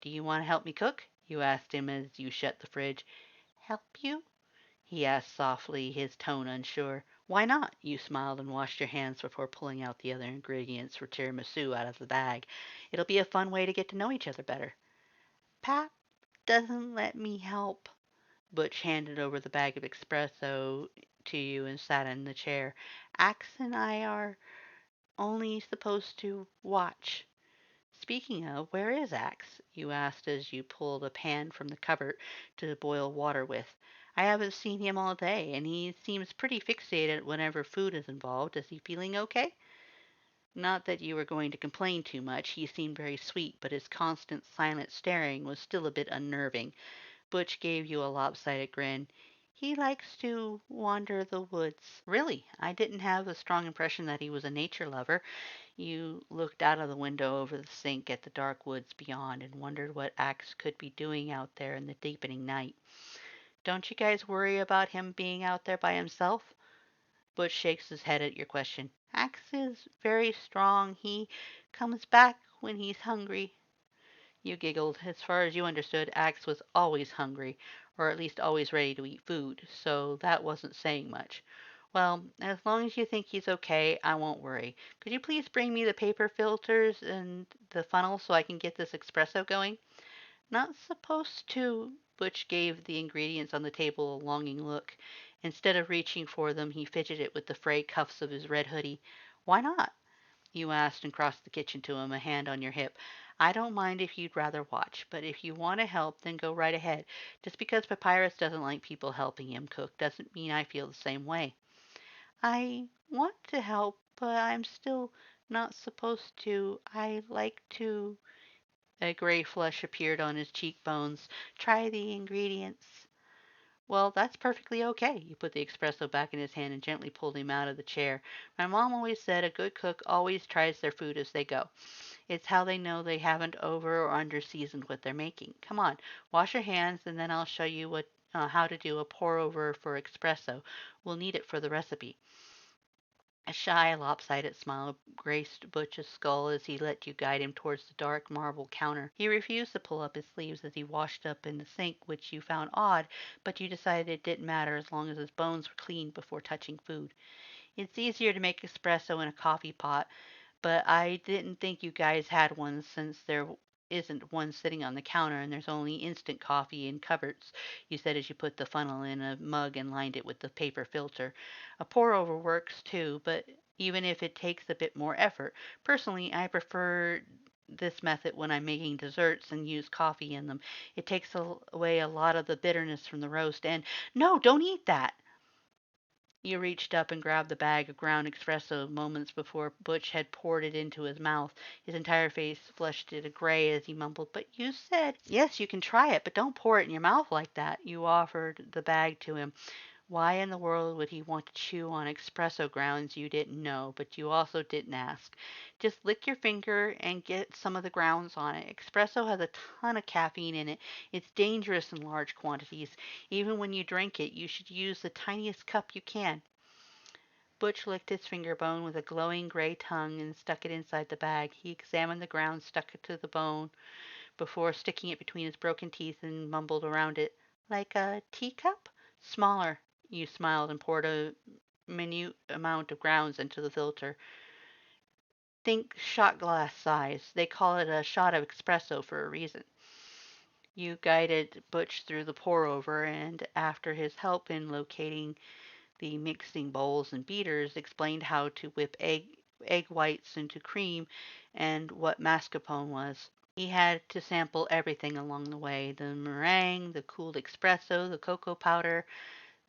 "Do you want to help me cook?" you asked him as you shut the fridge. "Help you?" he asked softly, his tone unsure. "Why not?" You smiled and washed your hands before pulling out the other ingredients for tiramisu out of the bag. "It'll be a fun way to get to know each other better." "Pap doesn't let me help." Butch handed over the bag of espresso to you and sat in the chair. "Axe and I are only supposed to watch." "Speaking of, where is Axe?" you asked as you pulled a pan from the cupboard to boil water with. "I haven't seen him all day, and he seems pretty fixated whenever food is involved. Is he feeling okay?" Not that you were going to complain too much. He seemed very sweet, but his constant silent staring was still a bit unnerving. Butch gave you a lopsided grin. "He likes to wander the woods." "Really? I didn't have a strong impression that he was a nature lover." You looked out of the window over the sink at the dark woods beyond and wondered what Axe could be doing out there in the deepening night. "Don't you guys worry about him being out there by himself?" Butch shakes his head at your question. "Axe is very strong. He comes back when he's hungry." You giggled. As far as you understood, Axe was always hungry, or at least always ready to eat food, so that wasn't saying much. "Well, as long as you think he's okay, I won't worry. Could you please bring me the paper filters and the funnel so I can get this espresso going?" "Not supposed to." Butch gave the ingredients on the table a longing look. Instead of reaching for them, he fidgeted with the frayed cuffs of his red hoodie. "Why not?" you asked and crossed the kitchen to him, a hand on your hip. "I don't mind if you'd rather watch, but if you want to help, then go right ahead. Just because Papyrus doesn't like people helping him cook doesn't mean I feel the same way." "I want to help, but I'm still not supposed to. I like to A gray flush appeared on his cheekbones. Try the ingredients. Well, that's perfectly okay. You put the espresso back in his hand and gently pulled him out of the chair. My mom always said a good cook always tries their food as they go. It's how they know they haven't over or under seasoned what they're making. Come on, wash your hands and then I'll show you how to do a pour over for espresso. We'll need it for the recipe. A shy, lopsided smile graced Butch's skull as he let you guide him towards the dark marble counter. He refused to pull up his sleeves as he washed up in the sink, which you found odd, but you decided it didn't matter as long as his bones were cleaned before touching food. It's easier to make espresso in a coffee pot, but I didn't think you guys had one since there isn't one sitting on the counter and there's only instant coffee in cupboards, you said as you put the funnel in a mug and lined it with the paper filter. A pour over works too, but even if it takes a bit more effort. Personally, I prefer this method when I'm making desserts and use coffee in them. It takes away a lot of the bitterness from the roast and no, don't eat that. You reached up and grabbed the bag of ground espresso moments before Butch had poured it into his mouth. His entire face flushed to gray as he mumbled, "But you said—" "Yes, you can try it, but don't pour it in your mouth like that." You offered the bag to him. Why in the world would he want to chew on espresso grounds you didn't know, but you also didn't ask? Just lick your finger and get some of the grounds on it. Espresso has a ton of caffeine in it. It's dangerous in large quantities. Even when you drink it, you should use the tiniest cup you can. Butch licked his finger bone with a glowing gray tongue and stuck it inside the bag. He examined the ground stuck to the bone before sticking it between his broken teeth and mumbled around it. Like a teacup? Smaller. You smiled and poured a minute amount of grounds into the filter. Think shot glass size. They call it a shot of espresso for a reason. You guided Butch through the pour over, and after his help in locating the mixing bowls and beaters, explained how to whip egg whites into cream and what mascarpone was. He had to sample everything along the way, the meringue, the cooled espresso, the cocoa powder.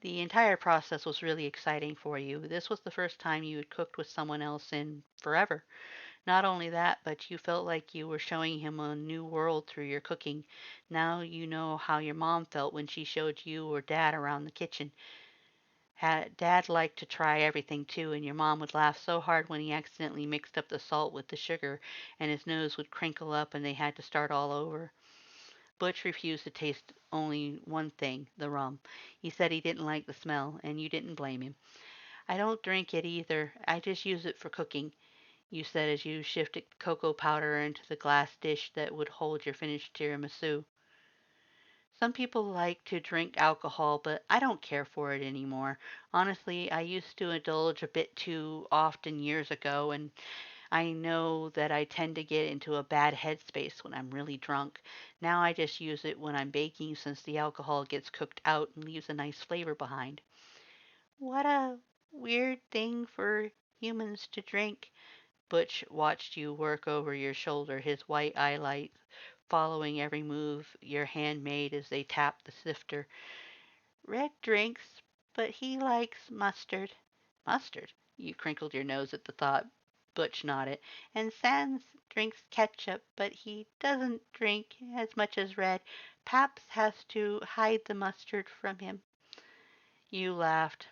The entire process was really exciting for you. This was the first time you had cooked with someone else in forever. Not only that, but you felt like you were showing him a new world through your cooking. Now you know how your mom felt when she showed you or Dad around the kitchen. Dad liked to try everything too, and your mom would laugh so hard when he accidentally mixed up the salt with the sugar, and his nose would crinkle up and they had to start all over. Butch refused to taste only one thing, the rum. He said he didn't like the smell, and you didn't blame him. I don't drink it either. I just use it for cooking, you said as you shifted cocoa powder into the glass dish that would hold your finished tiramisu. Some people like to drink alcohol, but I don't care for it anymore. Honestly, I used to indulge a bit too often years ago, and I know that I tend to get into a bad headspace when I'm really drunk. Now I just use it when I'm baking since the alcohol gets cooked out and leaves a nice flavor behind. What a weird thing for humans to drink. Butch watched you work over your shoulder, his white eyelids following every move your hand made as they tapped the sifter. Red drinks, but he likes mustard. Mustard? You crinkled your nose at the thought. Butch nodded. And Sans drinks ketchup, but he doesn't drink as much as Red. Paps has to hide the mustard from him. You laughed.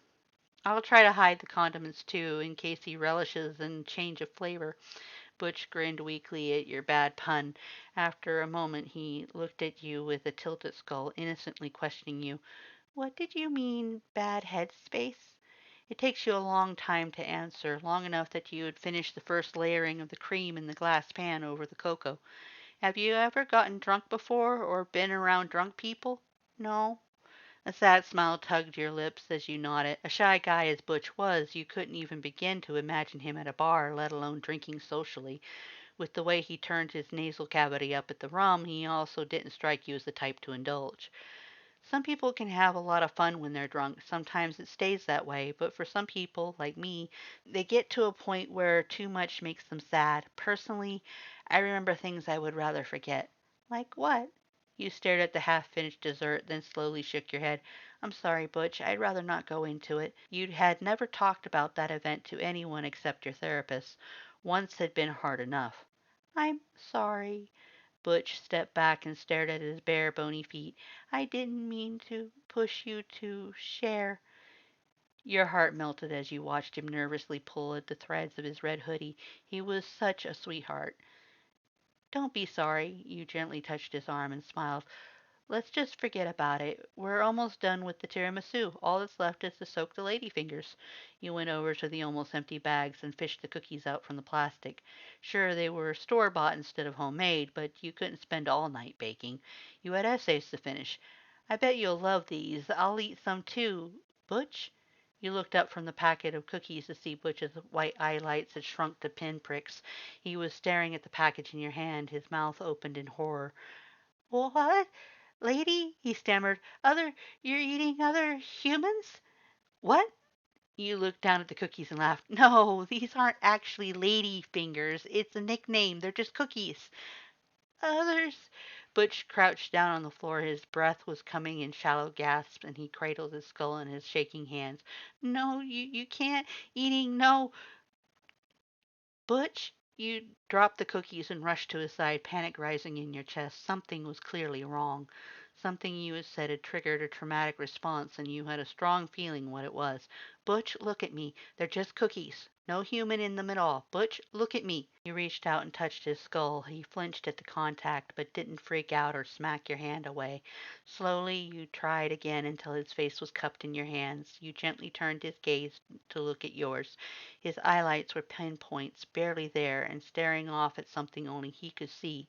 I'll try to hide the condiments too, in case he relishes in change of flavor. Butch grinned weakly at your bad pun. After a moment he looked at you with a tilted skull, innocently questioning you. What did you mean, bad head space? It takes you a long time to answer, long enough that you had finished the first layering of the cream in the glass pan over the cocoa. Have you ever gotten drunk before, or been around drunk people? No. A sad smile tugged your lips as you nodded. A shy guy as Butch was, you couldn't even begin to imagine him at a bar, let alone drinking socially. With the way he turned his nasal cavity up at the rum, he also didn't strike you as the type to indulge. Some people can have a lot of fun when they're drunk. Sometimes it stays that way, but for some people, like me, they get to a point where too much makes them sad. Personally, I remember things I would rather forget. Like what? You stared at the half-finished dessert, then slowly shook your head. I'm sorry, Butch. I'd rather not go into it. You had never talked about that event to anyone except your therapist. Once had been hard enough. I'm sorry. Butch stepped back and stared at his bare, bony feet. I didn't mean to push you to share. Your heart melted as you watched him nervously pull at the threads of his red hoodie. He was such a sweetheart. Don't be sorry. You gently touched his arm and smiled. Let's just forget about it. We're almost done with the tiramisu. All that's left is to soak the lady fingers. You went over to the almost empty bags and fished the cookies out from the plastic. Sure, they were store-bought instead of homemade, but you couldn't spend all night baking. You had essays to finish. I bet you'll love these. I'll eat some too. Butch? You looked up from the packet of cookies to see Butch's white eyelights had shrunk to pinpricks. He was staring at the package in your hand, his mouth opened in horror. What? Lady? He stammered. You're eating other humans? What? You looked down at the cookies and laughed. No, these aren't actually lady fingers. It's a nickname. They're just cookies. Others? Butch crouched down on the floor. His breath was coming in shallow gasps, and he cradled his skull in his shaking hands. No, you can't. Eating, no. Butch, you dropped the cookies and rushed to his side, panic rising in your chest. Something was clearly wrong. Something you had said had triggered a traumatic response, and you had a strong feeling what it was. Butch, look at me. They're just cookies. No human in them at all. Butch, look at me. You reached out and touched his skull. He flinched at the contact, but didn't freak out or smack your hand away. Slowly, you tried again until his face was cupped in your hands. You gently turned his gaze to look at yours. His eyelights were pinpoints, barely there, and staring off at something only he could see.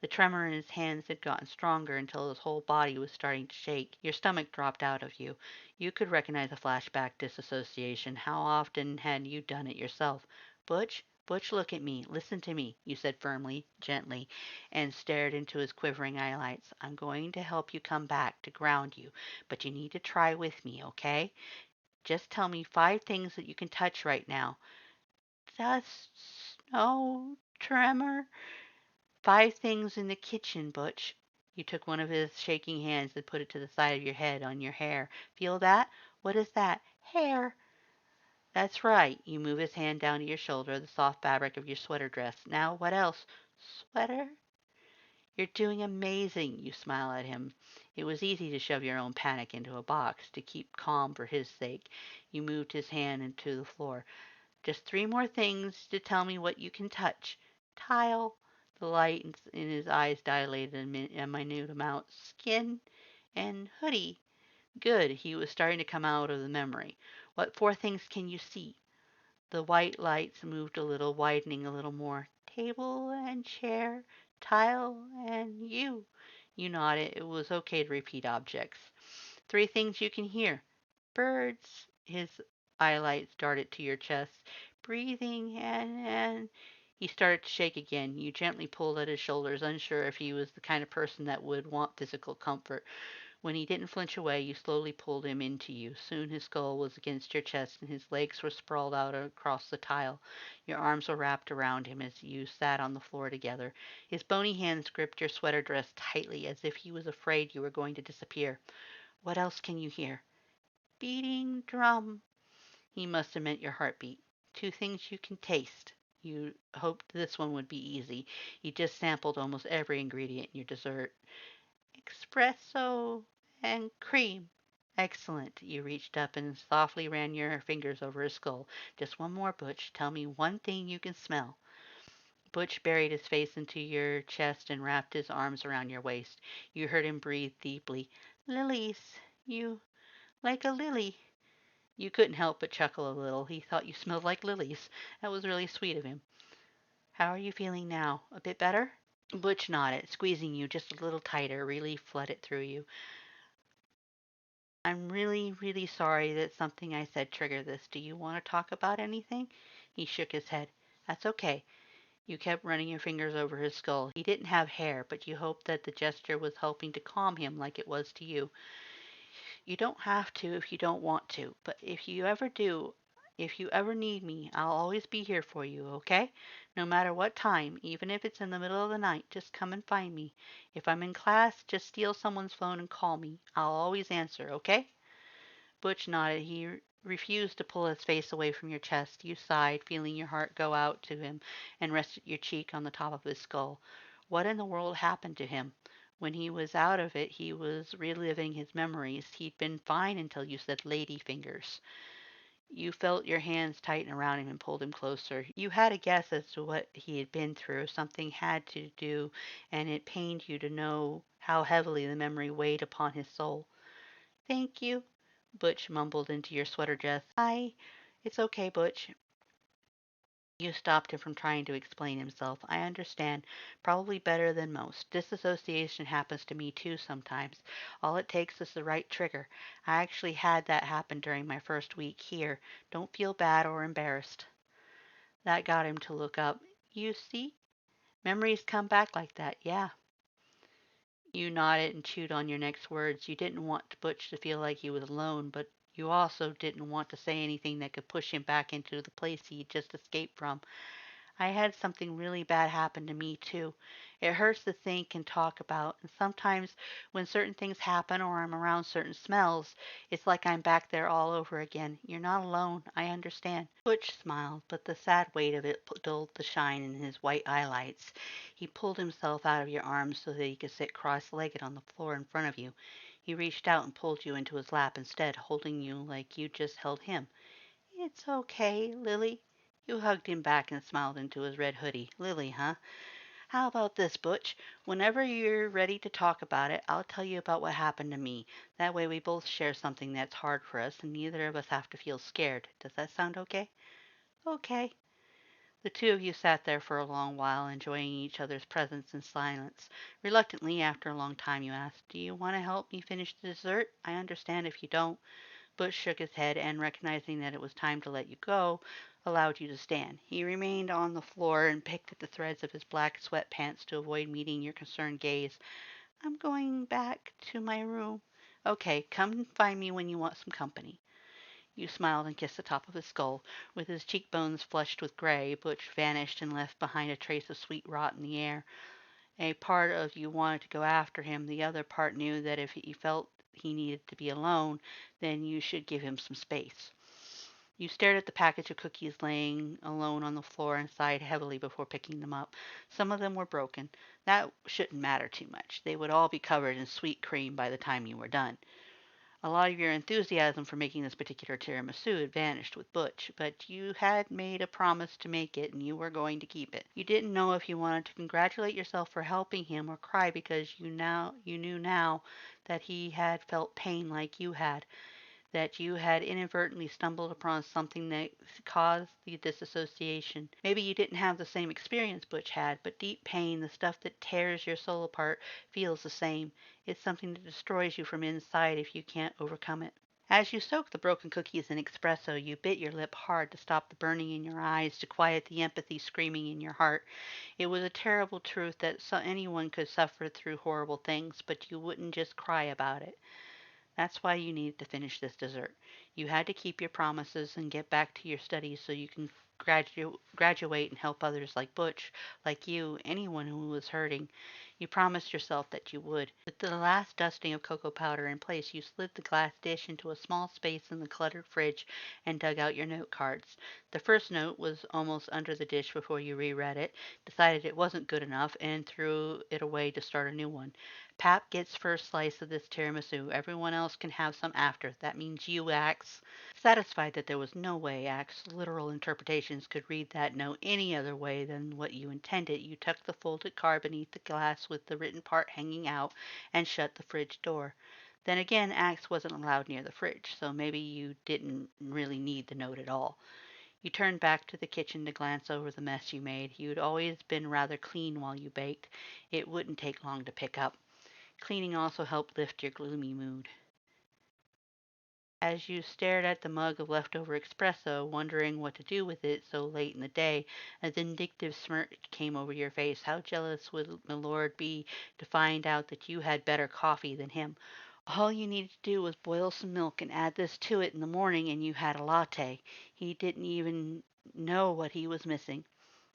The tremor in his hands had gotten stronger until his whole body was starting to shake. Your stomach dropped out of you. You could recognize a flashback disassociation. How often had you done it yourself? Butch, look at me. Listen to me, you said firmly, gently, and stared into his quivering eyelights. I'm going to help you come back, to ground you, but you need to try with me, okay? Just tell me 5 things that you can touch right now. Dust, snow, tremor. 5 things in the kitchen, Butch. You took one of his shaking hands and put it to the side of your head on your hair. Feel that? What is that? Hair. That's right. You move his hand down to your shoulder, the soft fabric of your sweater dress. Now, what else? Sweater? You're doing amazing, you smile at him. It was easy to shove your own panic into a box, to keep calm for his sake. You moved his hand into the floor. Just 3 more things to tell me what you can touch. Tile. The light in his eyes dilated a minute amount. Skin and hoodie. Good. He was starting to come out of the memory. What 4 things can you see? The white lights moved a little, widening a little more. Table and chair, tile and you. You nodded. It was okay to repeat objects. 3 things you can hear. Birds. His eyelights darted to your chest. Breathing and he started to shake again. You gently pulled at his shoulders, unsure if he was the kind of person that would want physical comfort. When he didn't flinch away, you slowly pulled him into you. Soon his skull was against your chest and his legs were sprawled out across the tile. Your arms were wrapped around him as you sat on the floor together. His bony hands gripped your sweater dress tightly as if he was afraid you were going to disappear. What else can you hear? Beating drum. He must have meant your heartbeat. 2 things you can taste. You hoped this one would be easy. You just sampled almost every ingredient in your dessert. Espresso and cream. Excellent. You reached up and softly ran your fingers over his skull. Just one more, Butch. Tell me one thing you can smell. Butch buried his face into your chest and wrapped his arms around your waist. You heard him breathe deeply. Lilies. You like a lily. You couldn't help but chuckle a little. He thought you smelled like lilies. That was really sweet of him. How are you feeling now? A bit better? Butch nodded, squeezing you just a little tighter. Relief flooded through you. I'm really, really sorry that something I said triggered this. Do you want to talk about anything? He shook his head. That's okay. You kept running your fingers over his skull. He didn't have hair, but you hoped that the gesture was helping to calm him like it was to you. You don't have to if you don't want to, but if you ever do, if you ever need me, I'll always be here for you, okay? No matter what time, even if it's in the middle of the night, just come and find me. If I'm in class, just steal someone's phone and call me. I'll always answer, okay? Butch nodded. He refused to pull his face away from your chest. You sighed, feeling your heart go out to him, and rested your cheek on the top of his skull. What in the world happened to him? When he was out of it, he was reliving his memories. He'd been fine until you said lady fingers. You felt your hands tighten around him and pulled him closer. You had a guess as to what he had been through. Something had to do, and it pained you to know how heavily the memory weighed upon his soul. Thank you, Butch mumbled into your sweater dress. It's okay, Butch. You stopped him from trying to explain himself. I understand. Probably better than most. Disassociation happens to me too sometimes. All it takes is the right trigger. I actually had that happen during my first week here. Don't feel bad or embarrassed. That got him to look up. You see? Memories come back like that, yeah. You nodded and chewed on your next words. You didn't want Butch to feel like he was alone, but you also didn't want to say anything that could push him back into the place he had just escaped from. I had something really bad happen to me, too. It hurts to think and talk about, and sometimes when certain things happen or I'm around certain smells, it's like I'm back there all over again. You're not alone. I understand. Butch smiled, but the sad weight of it dulled the shine in his white eyelids. He pulled himself out of your arms so that he could sit cross-legged on the floor in front of you. He reached out and pulled you into his lap instead, holding you like you just held him. It's okay, Lily. You hugged him back and smiled into his red hoodie. Lily, huh? How about this, Butch? Whenever you're ready to talk about it, I'll tell you about what happened to me. That way we both share something that's hard for us and neither of us have to feel scared. Does that sound okay? Okay. The two of you sat there for a long while, enjoying each other's presence in silence. Reluctantly, after a long time, you asked, Do you want to help me finish the dessert? I understand if you don't. Butch shook his head and, recognizing that it was time to let you go, allowed you to stand. He remained on the floor and picked at the threads of his black sweatpants to avoid meeting your concerned gaze. I'm going back to my room. Okay, come find me when you want some company. You smiled and kissed the top of his skull. With his cheekbones flushed with gray, Butch vanished and left behind a trace of sweet rot in the air. A part of you wanted to go after him. The other part knew that if he felt he needed to be alone, then you should give him some space. You stared at the package of cookies laying alone on the floor and sighed heavily before picking them up. Some of them were broken. That shouldn't matter too much. They would all be covered in sweet cream by the time you were done. A lot of your enthusiasm for making this particular tiramisu had vanished with Butch, but you had made a promise to make it and you were going to keep it. You didn't know if you wanted to congratulate yourself for helping him or cry because you knew now that he had felt pain like you had, that you had inadvertently stumbled upon something that caused the disassociation. Maybe you didn't have the same experience Butch had, but deep pain, the stuff that tears your soul apart, feels the same. It's something that destroys you from inside if you can't overcome it. As you soaked the broken cookies in espresso, you bit your lip hard to stop the burning in your eyes, to quiet the empathy screaming in your heart. It was a terrible truth that anyone could suffer through horrible things, but you wouldn't just cry about it. That's why you needed to finish this dessert. You had to keep your promises and get back to your studies so you can graduate and help others like Butch, like you, anyone who was hurting. You promised yourself that you would. With the last dusting of cocoa powder in place, you slid the glass dish into a small space in the cluttered fridge and dug out your note cards. The first note was almost under the dish before you reread it, decided it wasn't good enough, and threw it away to start a new one. Pap gets first slice of this tiramisu. Everyone else can have some after. That means you, Axe. Satisfied that there was no way Axe's literal interpretations could read that note any other way than what you intended, you tucked the folded card beneath the glass with the written part hanging out and shut the fridge door. Then again, Axe wasn't allowed near the fridge, so maybe you didn't really need the note at all. You turned back to the kitchen to glance over the mess you made. You'd always been rather clean while you baked. It wouldn't take long to pick up. Cleaning also helped lift your gloomy mood. As you stared at the mug of leftover espresso, wondering what to do with it so late in the day, a vindictive smirk came over your face. How jealous would Milord be to find out that you had better coffee than him? All you needed to do was boil some milk and add this to it in the morning, and you had a latte. He didn't even know what he was missing.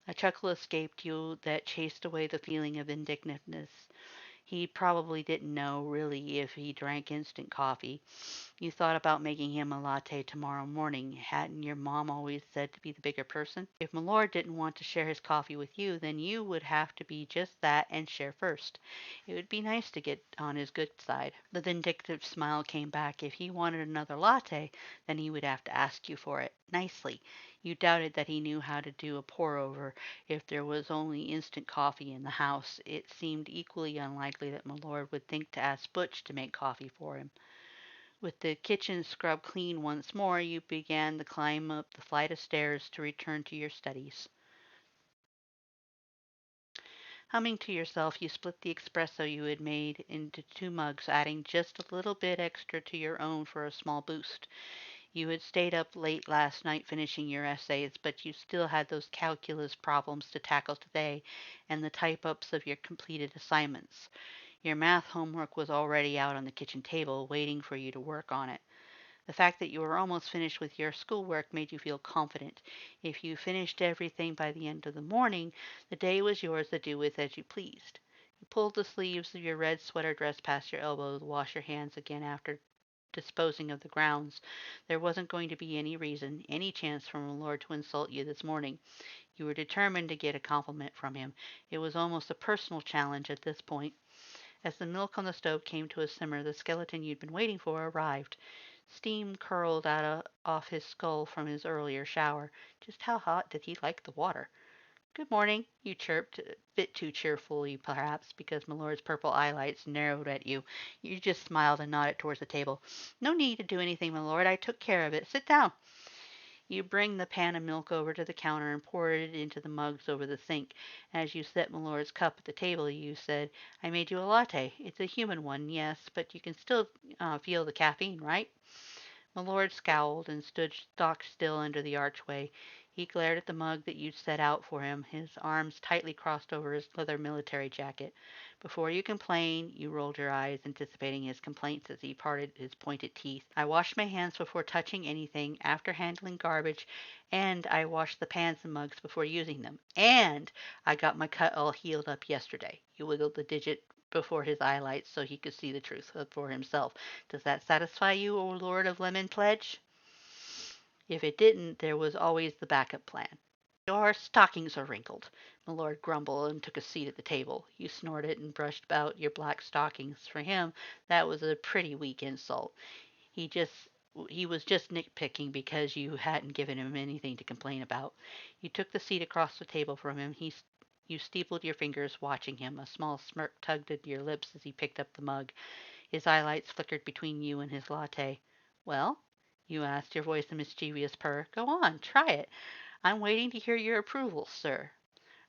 A chuckle escaped you that chased away the feeling of vindictiveness. He probably didn't know, really, if he drank instant coffee. You thought about making him a latte tomorrow morning. Hadn't your mom always said to be the bigger person? If Milord didn't want to share his coffee with you, then you would have to be just that and share first. It would be nice to get on his good side. The vindictive smile came back. If he wanted another latte, then he would have to ask you for it, nicely. You doubted that he knew how to do a pour-over. If there was only instant coffee in the house, it seemed equally unlikely that Milord would think to ask Butch to make coffee for him. With the kitchen scrubbed clean once more, you began the climb up the flight of stairs to return to your studies. Humming to yourself, you split the espresso you had made into 2 mugs, adding just a little bit extra to your own for a small boost. You had stayed up late last night finishing your essays, but you still had those calculus problems to tackle today and the type-ups of your completed assignments. Your math homework was already out on the kitchen table, waiting for you to work on it. The fact that you were almost finished with your schoolwork made you feel confident. If you finished everything by the end of the morning, the day was yours to do with as you pleased. You pulled the sleeves of your red sweater dress past your elbows, washed your hands again after disposing of the grounds. There wasn't going to be any reason, any chance for Milord to insult you this morning. You were determined to get a compliment from him. It was almost a personal challenge at this point. As the milk on the stove came to a simmer, the skeleton you'd been waiting for arrived. Steam curled off his skull from his earlier shower. Just how hot did he like the water? "Good morning," you chirped, a bit too cheerfully perhaps, because Milord's purple eyelights narrowed at you. You just smiled and nodded towards the table. "No need to do anything, Milord. I took care of it. Sit down." You bring the pan of milk over to the counter and pour it into the mugs over the sink. As you set Milord's cup at the table, you said, "I made you a latte. It's a human one, yes, but you can still feel the caffeine, right?" Milord scowled and stood stock still under the archway. He glared at the mug that you'd set out for him, his arms tightly crossed over his leather military jacket. Before you complain, you rolled your eyes, anticipating his complaints as he parted his pointed teeth. "I wash my hands before touching anything, after handling garbage, and I washed the pans and mugs before using them. And I got my cut all healed up yesterday." You wiggled the digit before his eyelights so he could see the truth for himself. "Does that satisfy you, O Lord of Lemon Pledge?" If it didn't, there was always the backup plan. "Your stockings are wrinkled," Milord grumbled and took a seat at the table. You snorted and brushed out your black stockings. For him, that was a pretty weak insult. He just he was just nitpicking because you hadn't given him anything to complain about. You took the seat across the table from him. You steepled your fingers, watching him. A small smirk tugged at your lips as he picked up the mug. His eyelights flickered between you and his latte. "Well?" you asked, your voice a mischievous purr. "Go on, try it. I'm waiting to hear your approval, sir."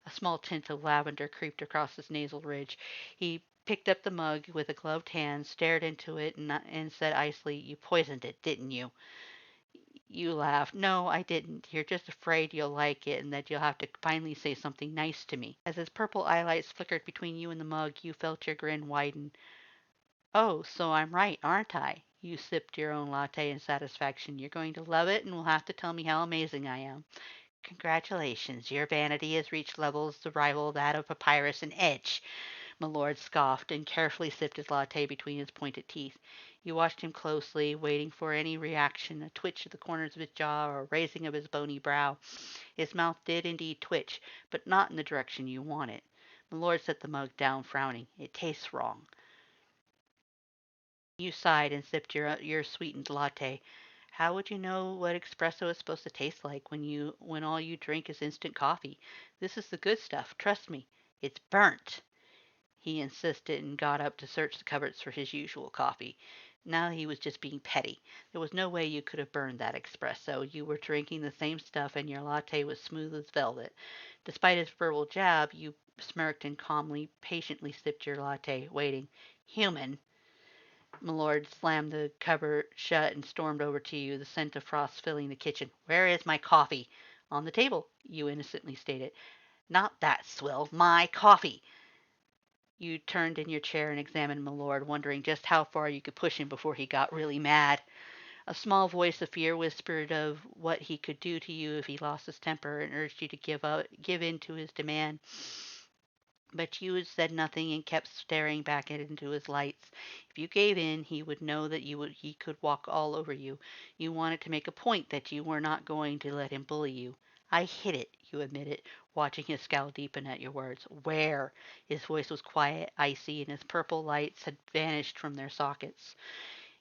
A small tint of lavender creeped across his nasal ridge. He picked up the mug with a gloved hand, stared into it, and said icily, "You poisoned it, didn't you?" You laughed. "No, I didn't. You're just afraid you'll like it and that you'll have to finally say something nice to me." As his purple eyelights flickered between you and the mug, you felt your grin widen. "Oh, so I'm right, aren't I?" You sipped your own latte in satisfaction. "You're going to love it and will have to tell me how amazing I am." "Congratulations. Your vanity has reached levels to rival that of Papyrus and Edge." Milord scoffed and carefully sipped his latte between his pointed teeth. You watched him closely, waiting for any reaction, a twitch of the corners of his jaw or a raising of his bony brow. His mouth did indeed twitch, but not in the direction you wanted. Milord set the mug down, frowning. "It tastes wrong." You sighed and sipped your sweetened latte. "How would you know what espresso is supposed to taste like when all you drink is instant coffee? This is the good stuff, trust me. It's burnt." He insisted and got up to search the cupboards for his usual coffee. Now he was just being petty. There was no way you could have burned that espresso. You were drinking the same stuff and your latte was smooth as velvet. Despite his verbal jab, you smirked and calmly, patiently sipped your latte, waiting. "Human." Milord slammed the cupboard shut and stormed over to you, the scent of frost filling the kitchen. "Where is my coffee?" "On the table," you innocently stated. "Not that swill. My coffee." You turned in your chair and examined Milord, wondering just how far you could push him before he got really mad. A small voice of fear whispered of what he could do to you if he lost his temper and urged you to give in to his demand. But you had said nothing and kept staring back into his lights. If you gave in, he would know that he could walk all over you. You wanted to make a point that you were not going to let him bully you. I hid it, you admitted, watching his scowl deepen at your words. Where? His voice was quiet, icy, and his purple lights had vanished from their sockets.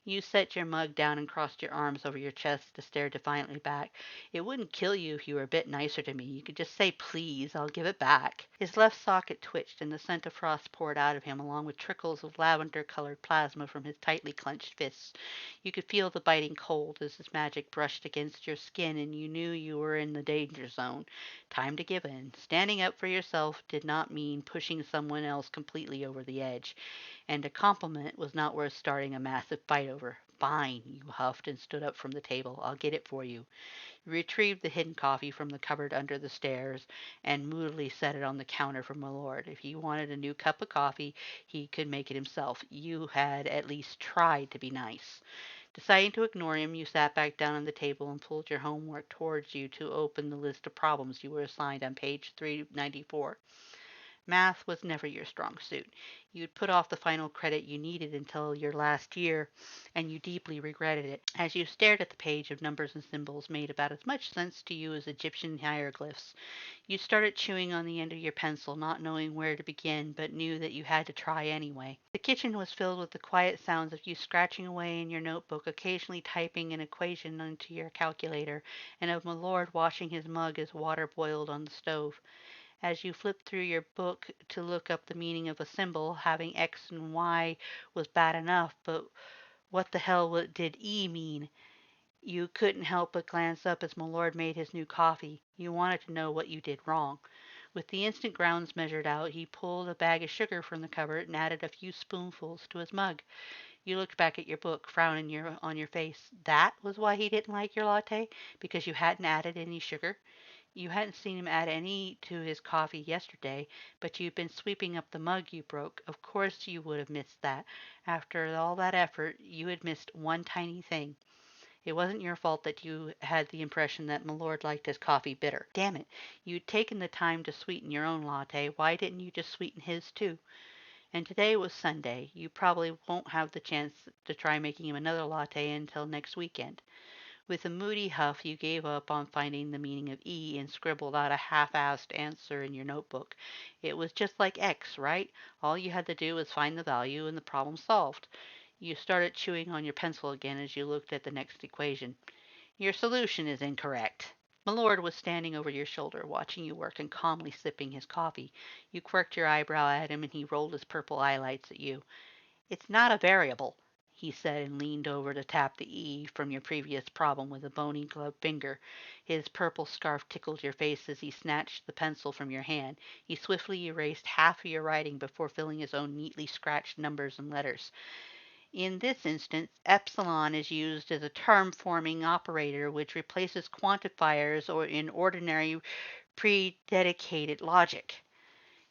You set your mug down and crossed your arms over your chest to stare defiantly back. It wouldn't kill you if you were a bit nicer to me. You could just say, please, I'll give it back. His left socket twitched and the scent of frost poured out of him along with trickles of lavender-colored plasma from his tightly clenched fists. You could feel the biting cold as his magic brushed against your skin and you knew you were in the danger zone. Time to give in. Standing up for yourself did not mean pushing someone else completely over the edge. And a compliment was not worth starting a massive fight over. Fine, you huffed and stood up from the table. I'll get it for you. You retrieved the hidden coffee from the cupboard under the stairs and moodily set it on the counter for my lord. If he wanted a new cup of coffee, he could make it himself. You had at least tried to be nice. Deciding to ignore him, you sat back down on the table and pulled your homework towards you to open the list of problems you were assigned on page 394. Math was never your strong suit. You'd put off the final credit you needed until your last year, and you deeply regretted it. As you stared at the page of numbers and symbols made about as much sense to you as Egyptian hieroglyphs, you started chewing on the end of your pencil, not knowing where to begin, but knew that you had to try anyway. The kitchen was filled with the quiet sounds of you scratching away in your notebook, occasionally typing an equation into your calculator, and of my lord washing his mug as water boiled on the stove. As you flipped through your book to look up the meaning of a symbol, having X and Y was bad enough, but what the hell did E mean? You couldn't help but glance up as Milord made his new coffee. You wanted to know what you did wrong. With the instant grounds measured out, he pulled a bag of sugar from the cupboard and added a few spoonfuls to his mug. You looked back at your book, frowning on your face. That was why he didn't like your latte? Because you hadn't added any sugar? You hadn't seen him add any to his coffee yesterday, but you'd been sweeping up the mug you broke. Of course you would have missed that. After all that effort, you had missed one tiny thing. It wasn't your fault that you had the impression that Milord liked his coffee bitter. Damn it, you'd taken the time to sweeten your own latte. Why didn't you just sweeten his too? And today was Sunday. You probably won't have the chance to try making him another latte until next weekend. With a moody huff, you gave up on finding the meaning of E and scribbled out a half-assed answer in your notebook. It was just like X, right? All you had to do was find the value and the problem solved. You started chewing on your pencil again as you looked at the next equation. Your solution is incorrect. Milord was standing over your shoulder, watching you work and calmly sipping his coffee. You quirked your eyebrow at him and he rolled his purple eyelights at you. It's not a variable, he said and leaned over to tap the E from your previous problem with a bony gloved finger. His purple scarf tickled your face as he snatched the pencil from your hand. He swiftly erased half of your writing before filling his own neatly scratched numbers and letters. In this instance, epsilon is used as a term-forming operator which replaces quantifiers or in ordinary prededicated logic.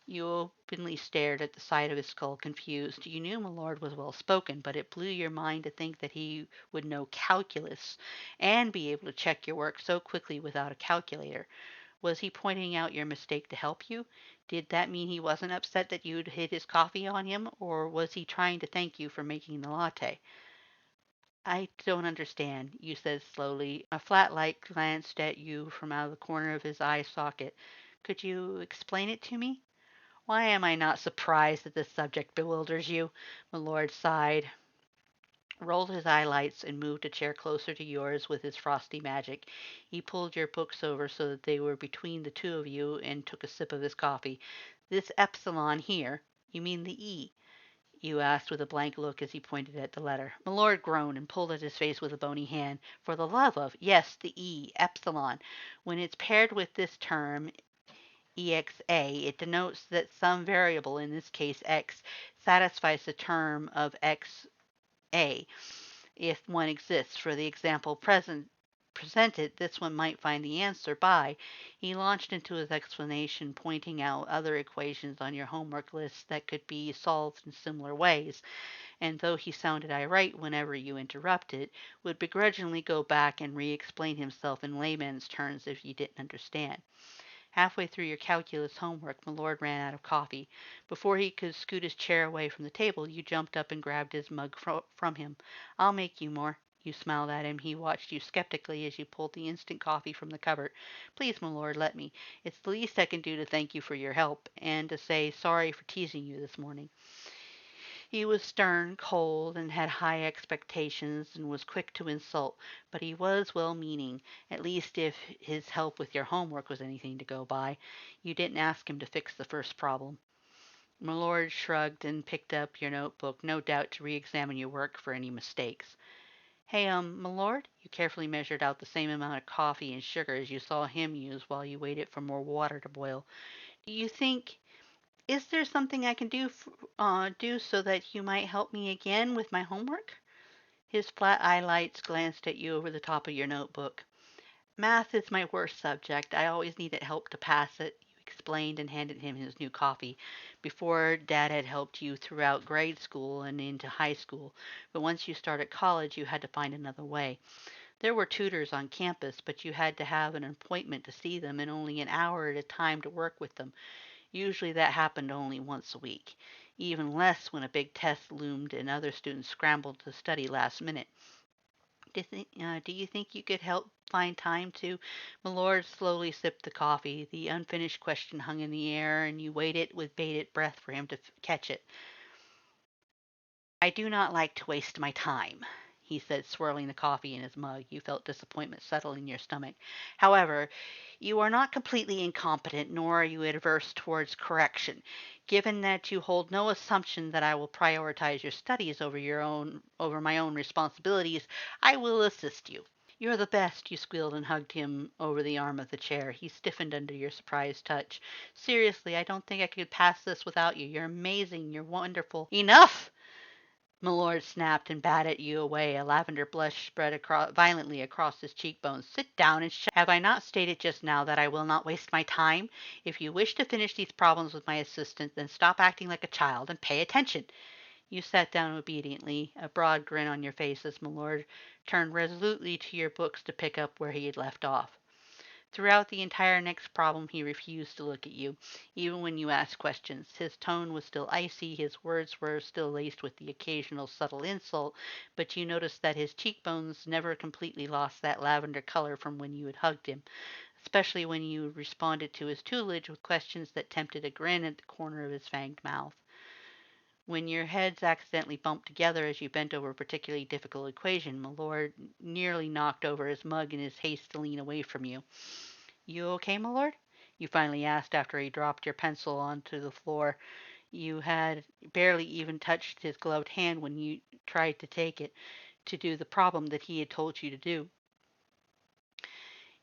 You openly stared at the side of his skull, confused. You knew Milord was well spoken, but it blew your mind to think that he would know calculus and be able to check your work so quickly without a calculator. Was he pointing out your mistake to help you? Did that mean he wasn't upset that you'd hid his coffee on him, or was he trying to thank you for making the latte? I don't understand, you said slowly. A flat light glanced at you from out of the corner of his eye socket. Could you explain it to me? Why am I not surprised that this subject bewilders you? Milord sighed, rolled his eyelights, and moved a chair closer to yours with his frosty magic. He pulled your books over so that they were between the two of you and took a sip of his coffee. This epsilon here, you mean the E? You asked with a blank look as he pointed at the letter. Milord groaned and pulled at his face with a bony hand. For the love of, yes, the E, epsilon. When it's paired with this term, EXA, it denotes that some variable, in this case x, satisfies the term of XA, if one exists. For the example presented, this one might find the answer by. He launched into his explanation, pointing out other equations on your homework list that could be solved in similar ways, and though he sounded irate whenever you interrupted, would begrudgingly go back and re-explain himself in layman's terms if you didn't understand. Halfway through your calculus homework, Milord ran out of coffee. Before he could scoot his chair away from the table, you jumped up and grabbed his mug from him. I'll make you more. You smiled at him. He watched you skeptically as you pulled the instant coffee from the cupboard. Please, Milord, let me. It's the least I can do to thank you for your help, and to say sorry for teasing you this morning. He was stern, cold, and had high expectations, and was quick to insult, but he was well-meaning, at least if his help with your homework was anything to go by. You didn't ask him to fix the first problem. Milord shrugged and picked up your notebook, no doubt to re-examine your work for any mistakes. Hey, Milord, you carefully measured out the same amount of coffee and sugar as you saw him use while you waited for more water to boil. Do you think is there something I can do so that you might help me again with my homework? His flat eyelids glanced at you over the top of your notebook. Math is my worst subject. I always needed help to pass it, you explained and handed him his new coffee. Before, Dad had helped you throughout grade school and into high school, but once you started college, you had to find another way. There were tutors on campus, but you had to have an appointment to see them and only an hour at a time to work with them. Usually that happened only once a week, even less when a big test loomed and other students scrambled to study last minute. Do you think you could help find time to? Milord slowly sipped the coffee. The unfinished question hung in the air, and you waited with bated breath for him to catch it. I do not like to waste my time, he said, swirling the coffee in his mug. You felt disappointment settle in your stomach. However, you are not completely incompetent, nor are you adverse towards correction. Given that you hold no assumption that I will prioritize your studies over my own responsibilities, I will assist you. You're the best, you squealed and hugged him over the arm of the chair. He stiffened under your surprised touch. Seriously, I don't think I could pass this without you. You're amazing. You're wonderful. Enough! Milord snapped and batted you away. A lavender blush spread violently across his cheekbones. Sit down and shut. Have I not stated just now that I will not waste my time? If you wish to finish these problems with my assistance, then stop acting like a child and pay attention. You sat down obediently, a broad grin on your face as Milord turned resolutely to your books to pick up where he had left off. Throughout the entire next problem he refused to look at you, even when you asked questions. His tone was still icy, his words were still laced with the occasional subtle insult, but you noticed that his cheekbones never completely lost that lavender color from when you had hugged him, especially when you responded to his tutelage with questions that tempted a grin at the corner of his fanged mouth. When your heads accidentally bumped together as you bent over a particularly difficult equation, Milord nearly knocked over his mug in his haste to lean away from you. You okay, Milord? You finally asked after he dropped your pencil onto the floor. You had barely even touched his gloved hand when you tried to take it to do the problem that he had told you to do.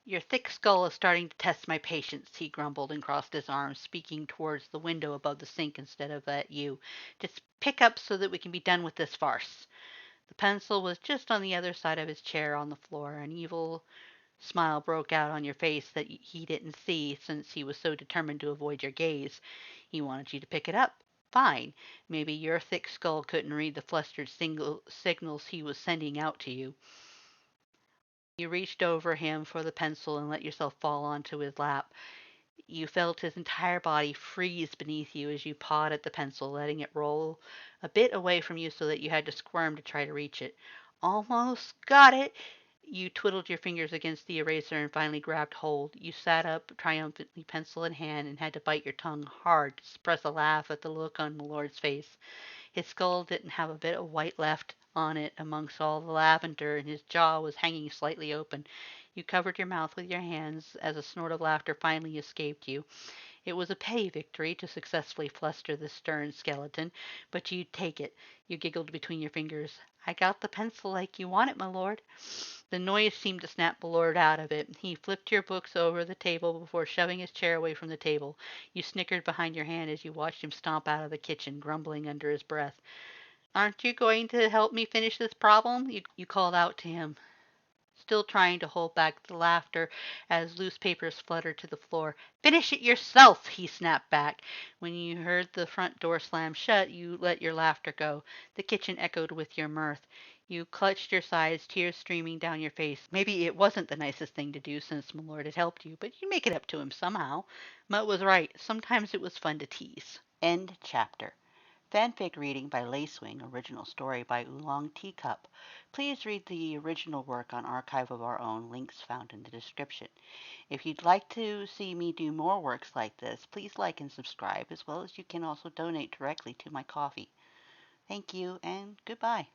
Your thick skull is starting to test my patience, he grumbled and crossed his arms, speaking towards the window above the sink instead of at you. Just pick up so that we can be done with this farce. The pencil was just on the other side of his chair on the floor. An evil smile broke out on your face that he didn't see since he was so determined to avoid your gaze. He wanted you to pick it up. Fine. Maybe your thick skull couldn't read the flustered signals he was sending out to you. You reached over him for the pencil and let yourself fall onto his lap. You felt his entire body freeze beneath you as you pawed at the pencil, letting it roll a bit away from you so that you had to squirm to try to reach it. Almost got it. You twiddled your fingers against the eraser and finally grabbed hold. You sat up triumphantly, pencil in hand, and had to bite your tongue hard to suppress a laugh at the look on Milord's face. His skull didn't have a bit of white left on it amongst all the lavender, and his jaw was hanging slightly open. You covered your mouth with your hands as a snort of laughter finally escaped you. It was a petty victory to successfully fluster the stern skeleton, but you'd take it. You giggled between your fingers. I got the pencil like you want it, my lord. The noise seemed to snap Milord out of it. He flipped your books over the table before shoving his chair away from the table. You snickered behind your hand as you watched him stomp out of the kitchen, grumbling under his breath. Aren't you going to help me finish this problem? You called out to him. still trying to hold back the laughter as loose papers fluttered to the floor. "Finish it yourself!" he snapped back. When you heard the front door slam shut, you let your laughter go. The kitchen echoed with your mirth. You clutched your sides, tears streaming down your face. Maybe it wasn't the nicest thing to do since Milord had helped you, but you make it up to him somehow. Mutt was right. Sometimes it was fun to tease. End chapter. Fanfic reading by Lacewing, original story by Oolongteacup. Please read the original work on Archive of Our Own, links found in the description. If you'd like to see me do more works like this, please like and subscribe, as well as you can also donate directly to my coffee. Thank you, and goodbye.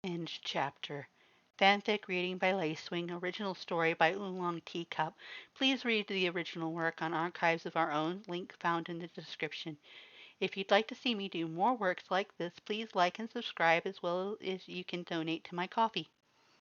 End chapter. Fanfic reading by Lacewing, original story by Oolongteacup. Please read the original work on Archives of Our Own, link found in the description. If you'd like to see me do more works like this, please like and subscribe, as well as you can donate to my coffee.